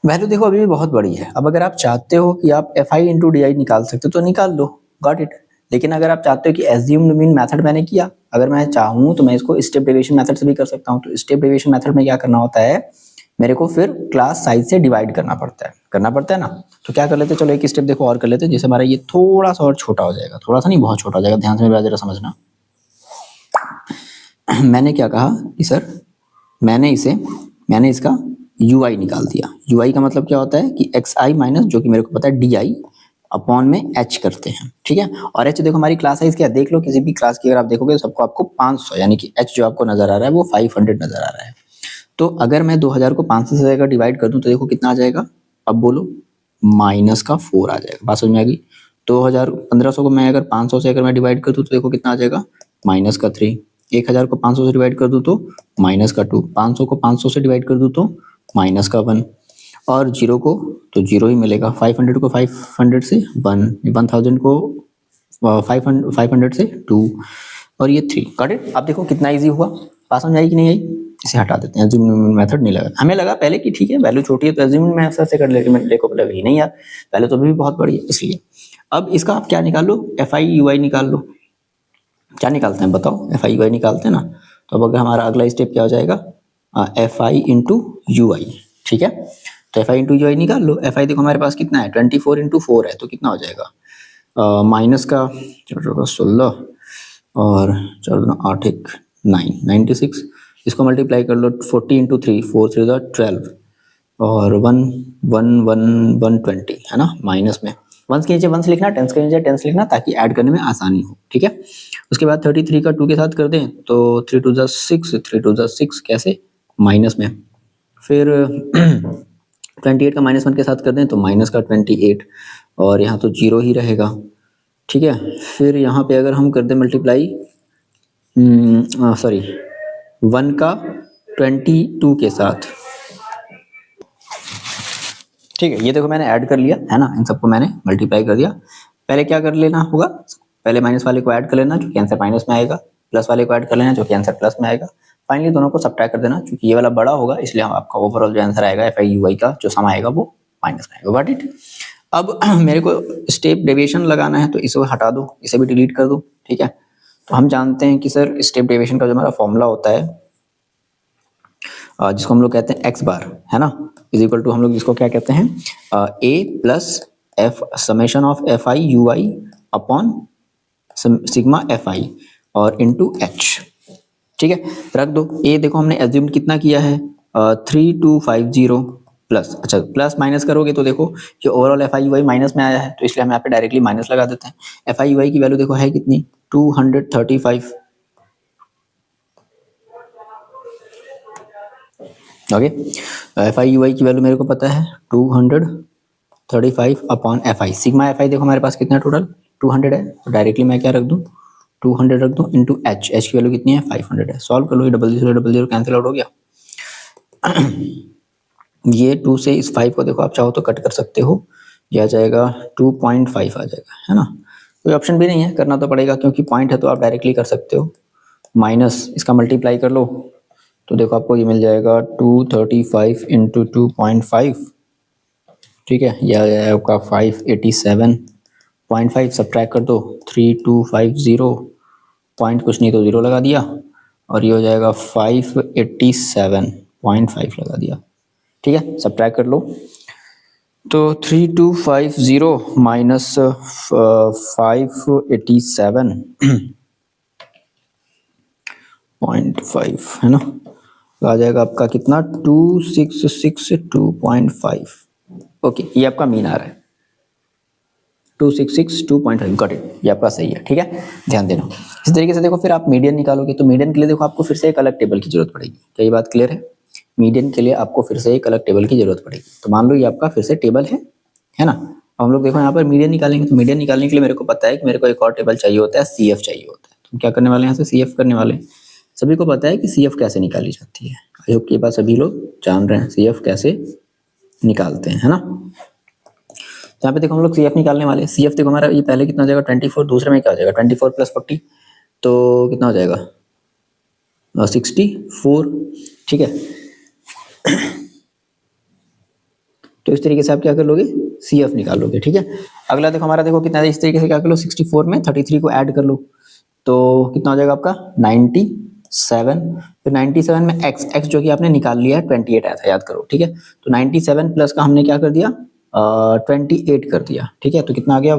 वैल्यू देखो अभी भी बहुत बड़ी है। अब अगर आप चाहते हो कि आप F I into D I निकाल सकते हो तो निकाल लो, गॉट इट। लेकिन अगर आप चाहते हो कि एज्यूम्ड मीन मेथड मैंने किया, अगर मैं चाहूँ तो मैं इसको स्टेप डेविएशन मेथड से भी कर सकता हूँ। तो स्टेप डेविएशन मेथड में क्या करना होता है, मेरे को फिर क्लास साइज से डिवाइड करना पड़ता है ना। तो क्या कर लेते हैं, चलो एक स्टेप देखो और कर लेते हैं, जैसे हमारा ये थोड़ा सा और छोटा हो जाएगा, थोड़ा सा नहीं बहुत छोटा हो जाएगा, ध्यान से मेरा जरा समझना। मैंने क्या कहा कि सर मैंने इसका यू आई निकाल दिया। यू आई का मतलब क्या होता है कि एक्स आई माइनस, जो कि मेरे को पता है डी आई अपॉन में एच करते हैं, ठीक है। और एच देखो हमारी क्लास साइज क्या, देख लो किसी भी क्लास की अगर आप देखोगे सबको आपको 500, यानी कि एच जो आपको नजर आ रहा है वो 500 नजर आ रहा है। तो अगर मैं 2000 को 500 से अगर डिवाइड कर दूं तो देखो कितना आ जाएगा, अब बोलो, माइनस का 4 आ जाएगा। बात समझ में आ गई। 2000 1500 को मैं अगर 500 से अगर मैं डिवाइड कर दूं तो देखो कितना आ जाएगा, माइनस का 3। 1000 को 500 से डिवाइड कर दूं तो माइनस का 2। 500 को 500 से डिवाइड कर दूं तो माइनस का 1। और जीरो को तो जीरो ही मिलेगा। 500 को 500 से 1, 1000 को 500 से 2 और ये 3। Got it. अब देखो कितना इजी हुआ, बात समझ आई कि नहीं आई। इसे हटा देते हैं, एज्यूमिंग मेथड नहीं लगा। हमें लगा पहले कि ठीक है वैल्यू छोटी है तो एज्यूमिंग मेथड से कर लेंगे, मेरे को लगा ही नहीं यार वैल्यू तो अभी भी बहुत बड़ी है इसलिए। अब इसका आप क्या निकाल लो, एफ आई यू आई निकाल लो। क्या निकालते हैं बताओ, एफ आई यू आई निकालते हैं ना। तो अब अगर हमारा अगला स्टेप क्या हो जाएगा, एफ आई इंटू यू आई, ठीक है। तो एफ आई इंटू यू आई निकाल लो। एफ आई देखो हमारे पास कितना है, 24 इंटू 4 है, तो कितना हो जाएगा, माइनस का 16 और 8 1 9 96। इसको मल्टीप्लाई कर लो, 40 इंटू 3 4 3 12 और 1 1 1 120 है ना, माइनस में वंस के नीचे वंस लिखना, टेंस के नीचे टेंस लिखना ताकि ऐड करने में आसानी हो, ठीक है। उसके बाद 33 का 2 के साथ कर दें तो 3 2 6, 3 2 6 कैसे, माइनस में। फिर 28 का -1 के साथ कर दें तो माइनस का 28 और यहाँ तो जीरो ही रहेगा, ठीक है। फिर यहाँ पे अगर हम कर दें मल्टीप्लाई, सॉरी 1 का 22 के साथ, ठीक है। ये देखो मैंने ऐड कर लिया है ना, इन सबको मैंने मल्टीप्लाई कर दिया। पहले क्या कर लेना होगा, पहले माइनस वाले को ऐड कर लेना जो कि आंसर माइनस में आएगा, प्लस वाले को ऐड कर लेना जो कि आंसर प्लस में आएगा। फाइनली दोनों को सब्ट्रैक्ट कर देना, क्योंकि ये वाला बड़ा होगा इसलिए आपका ओवरऑल जो आंसर आएगा एफ आई यू आई का जो सम आएगा वो माइनस में आएगा। Got it. अब मेरे को स्टेप डेविएशन लगाना है तो इसे हटा दो, इसे भी डिलीट कर दो, ठीक है। तो हम जानते हैं कि सर स्टेप डेविएशन का जो हमारा फॉर्मूला होता है, जिसको हम लोग कहते हैं एक्स बार, है ना, इज इक्वल टू हम लोग इसको क्या कहते हैं, a plus f summation of f i u i upon sigma F i और इनटू एच, ठीक है। रख दो। ए देखो हमने एज्यूम कितना किया है, 3250 प्लस, अच्छा प्लस माइनस करोगे तो देखो ये overall F i u I minus में आया है तो इसलिए हम यहाँ पे डायरेक्टली माइनस लगा देते हैं। एफ आई यू आई की वैल्यू देखो है कितनी, 235, ओके। एफ आई यू आई की वैल्यू मेरे को पता है 235 upon F I. Sigma F I देखो हमारे पास कितना है, टोटल 200 है, तो डायरेक्टली मैं क्या रख दूँ, 200 रख दूँ इंटू एच। एच की वैल्यू कितनी है, 500 है। सॉल्व कर लो, ये डबल जीरो कैंसिल आउट हो गया। ये 2 से इस 5 को देखो आप चाहो तो कट कर सकते हो, ये आ जाएगा 2.5 आ जाएगा, है ना। कोई ऑप्शन भी नहीं है, करना तो पड़ेगा क्योंकि पॉइंट है तो आप डायरेक्टली कर सकते हो। माइनस इसका मल्टीप्लाई कर लो तो देखो आपको ये मिल जाएगा 235 इंटू 2.5, ठीक है। यह आ जाएगा आपका 587.5, सब्ट्रैक्ट कर दो 3250, पॉइंट कुछ नहीं तो जीरो लगा दिया और ये हो जाएगा 587.5 लगा दिया, ठीक है। सब्ट्रैक्ट कर लो तो 3250 माइनस 587.5 है ना, तो आ जाएगा आपका कितना 2662.5। ओके, ये आपका मीन आ रहा है 2662.5, गॉट इट, ये आपका सही है, ठीक है। ध्यान देना। इस तरीके से देखो फिर आप मीडियन निकालोगे तो मीडियन के लिए देखो आपको फिर से एक अलग टेबल की जरूरत पड़ेगी। क्या ये बात क्लियर है? मीडियन के लिए आपको फिर से एक अलग टेबल की जरूरत पड़ेगी। तो मान लो ये आपका फिर से टेबल है ना। अब हम लोग देखो यहाँ पर मीडियन निकालेंगे तो मीडियन निकालने के लिए मेरे को पता है कि मेरे को एक और टेबल चाहिए होता है, सी एफ चाहिए होता है। तो क्या करने वाले हैं, यहाँ से सी एफ करने वाले हैं। सभी को पता है कि सी एफ कैसे निकाली जाती है, आई होप के पास सभी लोग जान रहे हैं सी एफ कैसे निकालते हैं, है ना। यहाँ पे देखो हम लोग सी एफ निकालने वाले हैं। सी एफ देखो हमारा ये पहले कितना हो जाएगा 24, दूसरे में क्या हो जाएगा 24 प्लस 40, तो कितना हो जाएगा 64, ठीक है। तो इस तरीके से आप क्या कर लोगे, CF निकाल लोगे। ठीक है, अगला देखो हमारा, देखो कितना है, इस तरीके से क्या कर लो, 64 में 33 को ऐड कर लो तो कितना हो जाएगा आपका 97। फिर 97 में x जो कि आपने निकाल लिया है 28 आया था, याद करो। ठीक है, तो 97 प्लस का हमने क्या कर दिया 28 कर दिया। ठीक है, तो कितना आ गया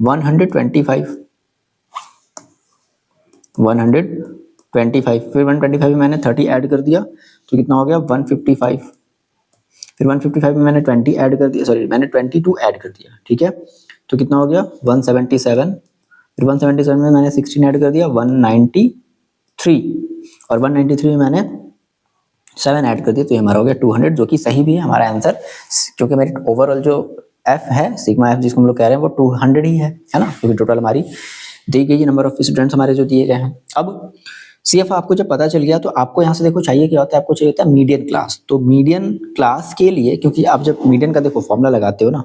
125। 125 फिर 125 में मैंने 30 ऐड कर दिया तो कितना हो गया 155। फिर 155 में मैंने 20 ऐड कर दिया, सॉरी मैंने 22 ऐड कर दिया। ठीक है, तो कितना हो गया 177। फिर 177 में मैंने 16 ऐड कर दिया 193। और 193 में मैंने 7 ऐड कर दिया तो ये हमारा हो गया 200, जो कि सही भी है हमारा आंसर, क्योंकि मेरी ओवरऑल जो एफ है सिग्मा एफ जिसको हम लोग कह रहे हैं वो 200 ही है ना, क्योंकि टोटल हमारी दी गई नंबर ऑफ स्टूडेंट्स हमारे जो दिए गए हैं। अब CF आपको जब पता चल गया तो आपको यहाँ से देखो चाहिए क्या होता है, आपको चाहिए होता है मीडियन क्लास। तो मीडियन क्लास के लिए, क्योंकि आप जब मीडियन का देखो फॉर्मूला लगाते हो ना,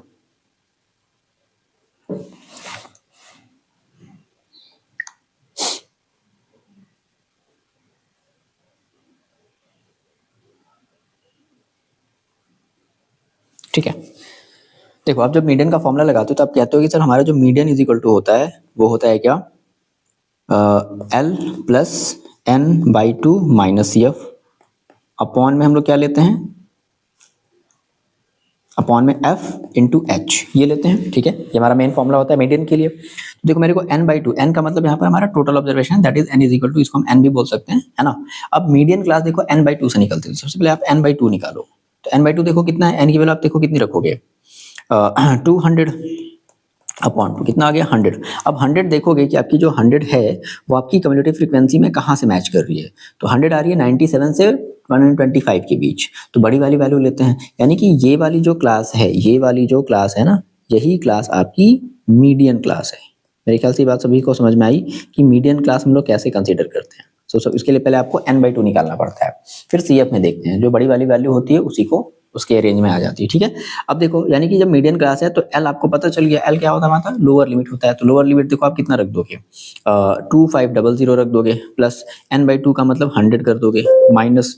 ठीक है, देखो आप जब मीडियन का फॉर्मूला लगाते हो तो आप कहते हो कि सर हमारा जो मीडियन इज इक्वल टू होता है वो होता है क्या, L plus n/2 minus CF। Upon में हम लोग क्या लेते हैं, अपॉन में F इंटू H ये लेते हैं। ठीक है, ये हमारा मेन फॉर्मूला होता है मीडियन के लिए। तो देखो मेरे को n/2, n का मतलब यहाँ पर हमारा total observation that is n is equal to, इसको हम n भी बोल सकते हैं, है ना। अब मीडियन क्लास देखो n/2 से निकलती है, सबसे पहले आप n/2 निकालो। तो n/2 देखो कितना है, n की वैल्यू आप देखो कितनी रखोगे 200 अपॉन 2 कितना आ गया 100। अब 100 देखोगे कि आपकी जो 100 है वो आपकी कम्युनिटी फ्रीक्वेंसी में कहाँ से मैच कर रही है, तो 100 आ रही है 97 से 125 के बीच, तो बड़ी वाली वैल्यू लेते हैं। यानी कि ये वाली जो क्लास है, ये वाली जो क्लास है ना, यही क्लास आपकी मीडियन क्लास है। मेरे ख्याल से ये बात सभी को समझ में आई कि मीडियन क्लास हम लोग कैसे कंसीडर करते हैं। सो इसके लिए पहले आपको n/2 निकालना पड़ता है, फिर CF में देखते हैं, जो बड़ी वाली वैल्यू होती है उसी को उसके रेंज में आ जाती है। ठीक है, अब देखो यानी कि जब मीडियन क्लास है तो L आपको पता चल गया, L क्या होता है हमारा लोअर लिमिट होता है। तो लोअर लिमिट देखो आप कितना रख दोगे 2500 रख दोगे, प्लस n/2 का मतलब 100 कर दोगे, माइनस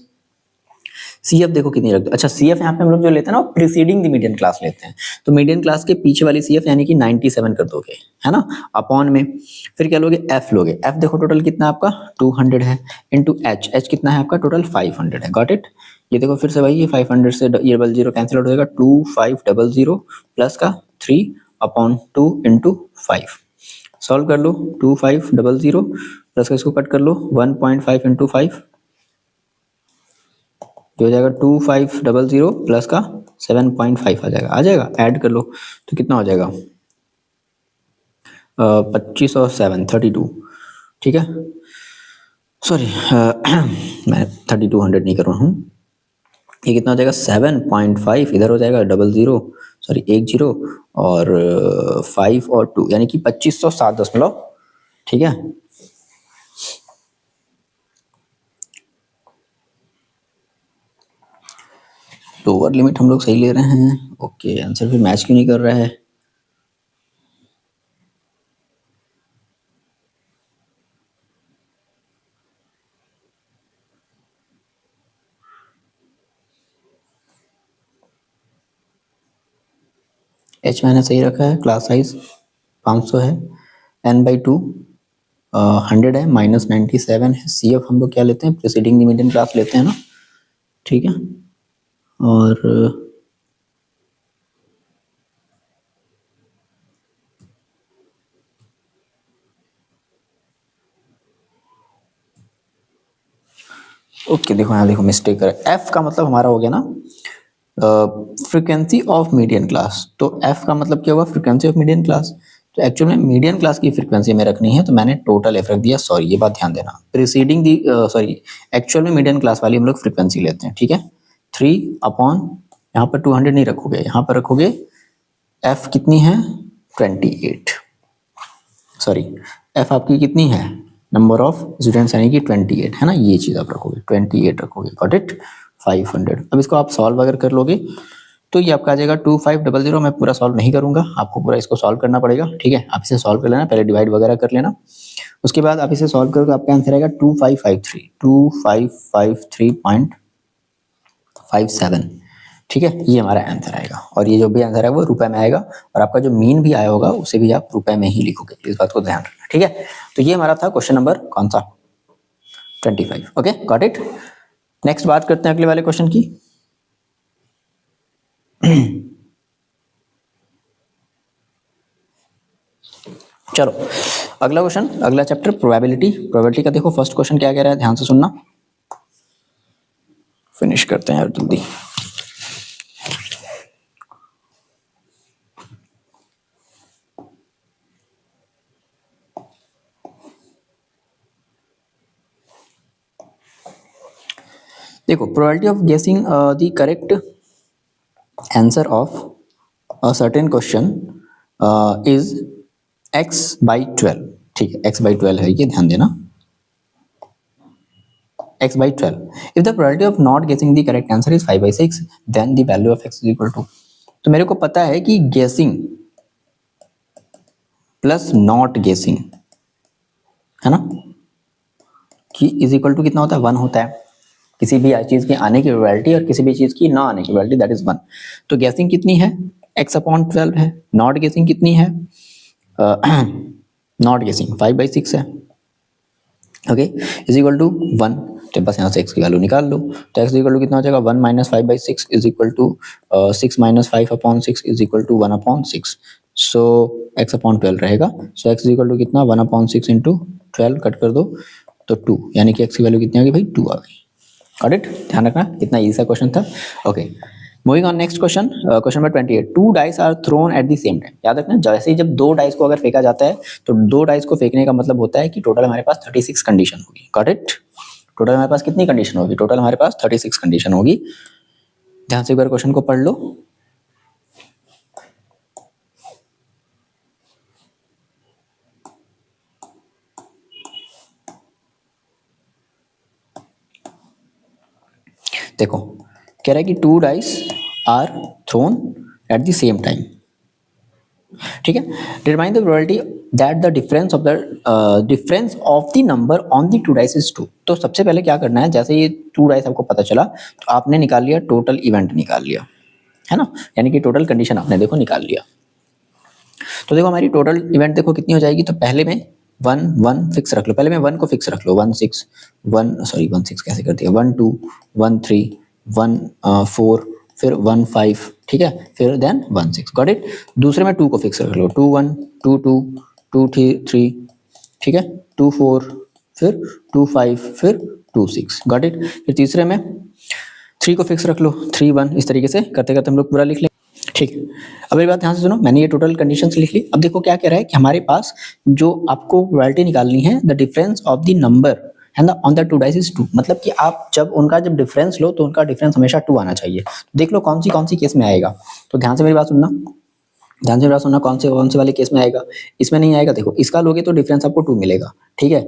CF देखो कितनी रख दो। अच्छा CF यहाँ पे हम लोग जो लेते हैं ना वो प्रीसीडिंग द मीडियन क्लास लेते हैं, तो मीडियन क्लास के पीछे वाली CF यानी कि 97 कर दोगे, है ना, अपॉन में फिर क्या लोगे F लोगे। F देखो टोटल कितना आपका 200 है, इंटू H कितना है आपका टोटल 500 है। गॉट इट, ये देखो फिर से भाई ये 500 से ये 00 कैंसिल आउट हो जाएगा, 2500 प्लस का 3 अपॉन 2 इंटू 5। सॉल्व कर लो, 2500 प्लस का इसको कट कर लो 1.5 इंटू 5 हो जाएगा 2500 प्लस का 7.5 आ जाएगा ऐड कर लो तो कितना हो जाएगा 25 और 7 32। ठीक है, सॉरी मैं 3200 नहीं कर रहा हूँ, ये कितना हो जाएगा 7.5, इधर हो जाएगा 00 सॉरी 10 और 5 और 2 यानी कि 2507.। ठीक है, लोअर लिमिट हम लोग सही ले रहे हैं। ओके, आंसर फिर मैच क्यों नहीं कर रहा है, H मैंने सही रखा है, क्लास साइज 500 है, n/2 100 है, माइनस 97 है। CF हम लोग क्या लेते हैं प्रीसीडिंग मीडियन क्लास लेते हैं ना। ठीक है, और ओके देखो यहाँ देखो मिस्टेक कर, F का मतलब हमारा हो गया ना फ्रीक्वेंसी ऑफ मीडियन क्लास, तो F का मतलब क्या हुआ फ्रीक्वेंसी ऑफ मीडियन क्लास। तो एक्चुअल में मीडियन क्लास की फ्रीक्वेंसी में रखनी है तो मैंने टोटल F रख दिया, सॉरी ये बात ध्यान देना, प्रीसीडिंग दी सॉरी एक्चुअल में मीडियन क्लास वाली हम लोग फ्रीक्वेंसी लेते हैं। ठीक है, 3 अपॉन यहाँ पर 200 नहीं रखोगे, यहाँ पर रखोगे F कितनी है 28, सॉरी F आपकी कितनी है नंबर ऑफ स्टूडेंट्स यानी कि 28 है ना, ये चीज़ आप रखोगे 28 रखोगे। Got it 500। अब इसको आप सॉल्व अगर कर लोगे तो ये आपका आ जाएगा 2500। मैं पूरा सॉल्व नहीं करूंगा, आपको पूरा इसको सॉल्व करना पड़ेगा। ठीक है, आप इसे सॉल्व कर लेना, पहले डिवाइड वगैरह कर लेना, उसके बाद आप इसे सॉल्व करोगे आपका आंसर आएगा 2553 2553.57। ठीक है, ये हमारा आंसर आएगा और ये जो भी आंसर है वो रुपए में आएगा और आपका जो मीन भी आया होगा उसे भी आप रुपए में ही लिखोगे, इस बात को ध्यान रखना। ठीक है, तो ये हमारा था क्वेश्चन नंबर कौन सा 25। Okay, got it. नेक्स्ट बात करते हैं अगले वाले क्वेश्चन की। चलो अगला क्वेश्चन, अगला चैप्टर प्रोबेबिलिटी। प्रोबेबिलिटी का देखो फर्स्ट क्वेश्चन क्या कह रहा है, ध्यान से सुनना, फिनिश करते हैं यार जल्दी। देखो, प्रोबेबिलिटी ऑफ गेसिंग the correct answer of a certain question is x/12। ठीक है, x/12 है ये, ध्यान देना, x/12। If the probability of not guessing the correct answer is 5/6, then the value of x is equal to। तो मेरे को पता है कि guessing प्लस नॉट गेसिंग है ना, कि इज इक्वल टू कितना होता है, 1 होता है। किसी भी चीज के आने की प्रोबेबिलिटी और किसी भी चीज की ना आने की प्रोबेबिलिटी दैट इज 1। तो गेसिंग कितनी है, x/12 है। नॉट गेसिंग कितनी है, नॉट गेसिंग 5/6 है। Okay, is equal to 1। तो बस यहाँ से x की वैल्यू निकाल लो, तो x इक्वल टू कितना हो जाएगा, 1 minus 5/6 is equal to 6 minus 5/6 is equal to 1/6। So x/12 रहेगा। सो x इक्वल टू कितना, 1/6 इंटू 12 कट कर दो तो 2, यानी कि x की वैल्यू कितनी आ गई भाई, 2 आ गई। गॉट इट, ध्यान रखना कितना ईजी सा क्वेश्चन था। Okay, moving on next question, question number 28। 2 dice are thrown at the same time. याद रखना, जैसे ही जब 2 डाइस को अगर फेंका जाता है तो 2 डाइस को फेंकने का मतलब होता है कि टोटल हमारे पास 36 कंडीशन होगी। गॉट इट, टोटल हमारे पास कितनी कंडीशन होगी, टोटल हमारे पास 36 कंडीशन होगी। ध्यान से एक बार क्वेश्चन को पढ़ लो। देखो, कह रहा है कि 2 dice are thrown at the same time. ठीक है, determine the probability that the difference of the number on the 2 dice is 2। तो सबसे पहले क्या करना है, जैसे ये 2 डाइस आपको पता चला तो आपने निकाल लिया टोटल इवेंट, निकाल लिया है ना, यानी कि टोटल कंडीशन आपने देखो निकाल लिया। तो देखो हमारी टोटल इवेंट देखो कितनी हो जाएगी, तो पहले में 1 1 फिक्स रख लो, पहले में 1 को फिक्स रख लो, 1 6 1 6 कैसे कर दिया, 1 2 1 3 1 4 फिर 1 5, ठीक है, फिर देन 1 6। Got it. दूसरे में 2 को फिक्स रख लो, 2 1 2 2 2 3, ठीक है, 2 4 फिर 2 5 फिर 2 6। Got it. फिर तीसरे में 3 को फिक्स रख लो, 3 1, इस तरीके से करते करते हम लोग पूरा लिख लें। ठीक है, अब एक बात ध्यान से सुनो, मैंने ये टोटल कंडीशंस लिख ली। अब देखो क्या कह रहा है कि हमारे पास जो आपको प्रोबेबिलिटी निकालनी है, the difference of the number है ना ऑन द 2 डाइस इज 2। मतलब कि आप जब उनका जब डिफरेंस लो तो उनका डिफरेंस हमेशा 2 आना चाहिए। देख लो कौन सी केस में आएगा, तो ध्यान से मेरी बात सुनना, ध्यान से मेरी बात सुनना, कौन से वाले केस में आएगा। इसमें नहीं आएगा, देखो इसका लोगे तो डिफरेंस आपको 2 मिलेगा, ठीक है,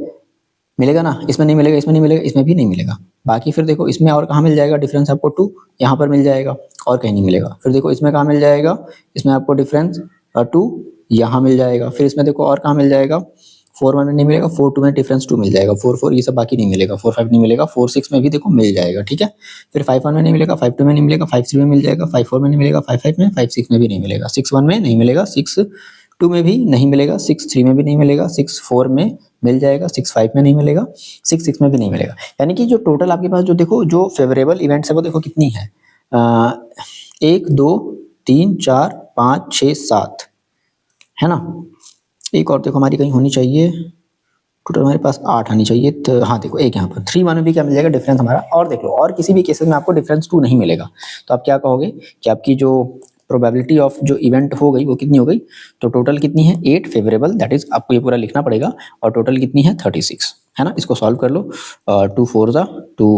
मिलेगा ना, इसमें नहीं मिलेगा, इसमें नहीं मिलेगा, इसमें भी नहीं मिलेगा। बाकी फिर देखो इसमें और कहाँ मिल जाएगा डिफरेंस आपको 2, यहाँ पर मिल जाएगा और कहीं नहीं मिलेगा। फिर देखो इसमें कहाँ मिल जाएगा, इसमें आपको डिफरेंस 2 यहाँ मिल जाएगा। फिर इसमें देखो और कहाँ मिल जाएगा, 4 1 में नहीं मिलेगा, 4 2 में डिफरेंस 2 मिल जाएगा, 4 4 ये सब बाकी नहीं मिलेगा, 4 5 नहीं मिलेगा, 4 6 में भी देखो मिल जाएगा, ठीक है। फिर 5 1 में नहीं मिलेगा, 5 2 में नहीं मिलेगा, 5 3 में मिल जाएगा, 5 4 में नहीं मिलेगा, 5 5 में, 5 6 में भी नहीं मिलेगा, 6 1 में नहीं मिलेगा, 6 2 में भी नहीं मिलेगा, 6 3 में भी नहीं मिलेगा, 6 4 में मिल जाएगा, 6 5 में नहीं मिलेगा, 6 6 में भी नहीं मिलेगा। यानी कि जो टोटल आपके पास जो देखो जो फेवरेबल इवेंट्स है वो देखो कितनी है, 1 2 3 4 5 6 7 है ना। एक और देखो हमारी कहीं होनी चाहिए, टोटल हमारे पास 8 आनी चाहिए। तो हाँ देखो एक यहाँ पर 3 1 में भी क्या मिल जाएगा डिफरेंस हमारा। और देख लो और किसी भी केसेस में आपको डिफरेंस 2 नहीं मिलेगा, तो आप क्या कहोगे कि आपकी जो प्रोबेबिलिटी ऑफ जो इवेंट हो गई वो कितनी हो गई। तो टोटल कितनी है 8 फेवरेबल, दैट इज आपको ये पूरा लिखना पड़ेगा। और टोटल कितनी है 36 है ना। इसको सॉल्व कर लो, 2 4 ज़ा 2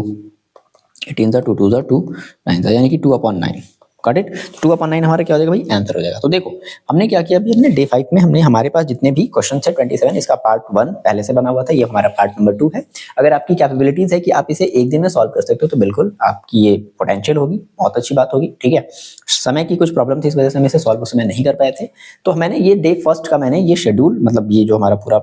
18 ज़ा 2 2 ज़ा 2 9 ज़ा, यानी कि 2/9। Got it. 2/9 हमारा क्या हो जाएगा भाई, आंसर हो जाएगा। तो देखो हमने क्या किया अभी, हमने डे 5 में हमने हमारे पास जितने भी क्वेश्चन है 27, इसका पार्ट 1 पहले से बना हुआ था, ये हमारा पार्ट नंबर 2 है। अगर आपकी कैपेबिलिटीज है कि आप इसे एक दिन में सॉल्व कर सकते हो तो बिल्कुल आपकी ये पोटेंशियल होगी, बहुत अच्छी बात होगी, ठीक है। समय की कुछ प्रॉब्लम थी, इस वजह से हम इसे सॉल्व उस समय नहीं कर पाए थे। तो मैंने ये डे फर्स्ट का मैंने ये शेड्यूल, मतलब ये जो हमारा पूरा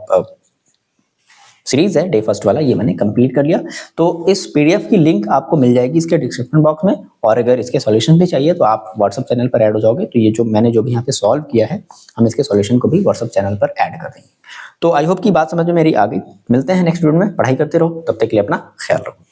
सीरीज है डे फर्स्ट वाला, ये मैंने कंप्लीट कर लिया। तो इस पीडीएफ की लिंक आपको मिल जाएगी इसके डिस्क्रिप्शन बॉक्स में, और अगर इसके सॉल्यूशन भी चाहिए तो आप व्हाट्सएप चैनल पर ऐड हो जाओगे। तो ये जो मैंने जो भी यहाँ पे सॉल्व किया है, हम इसके सॉल्यूशन को भी व्हाट्सएप चैनल पर ऐड कर देंगे। तो आई होप की बात समझ में मेरी आ गई। मिलते हैं नेक्स्ट वीडियो में, पढ़ाई करते रहो, तब तक के लिए अपना ख्याल रखो।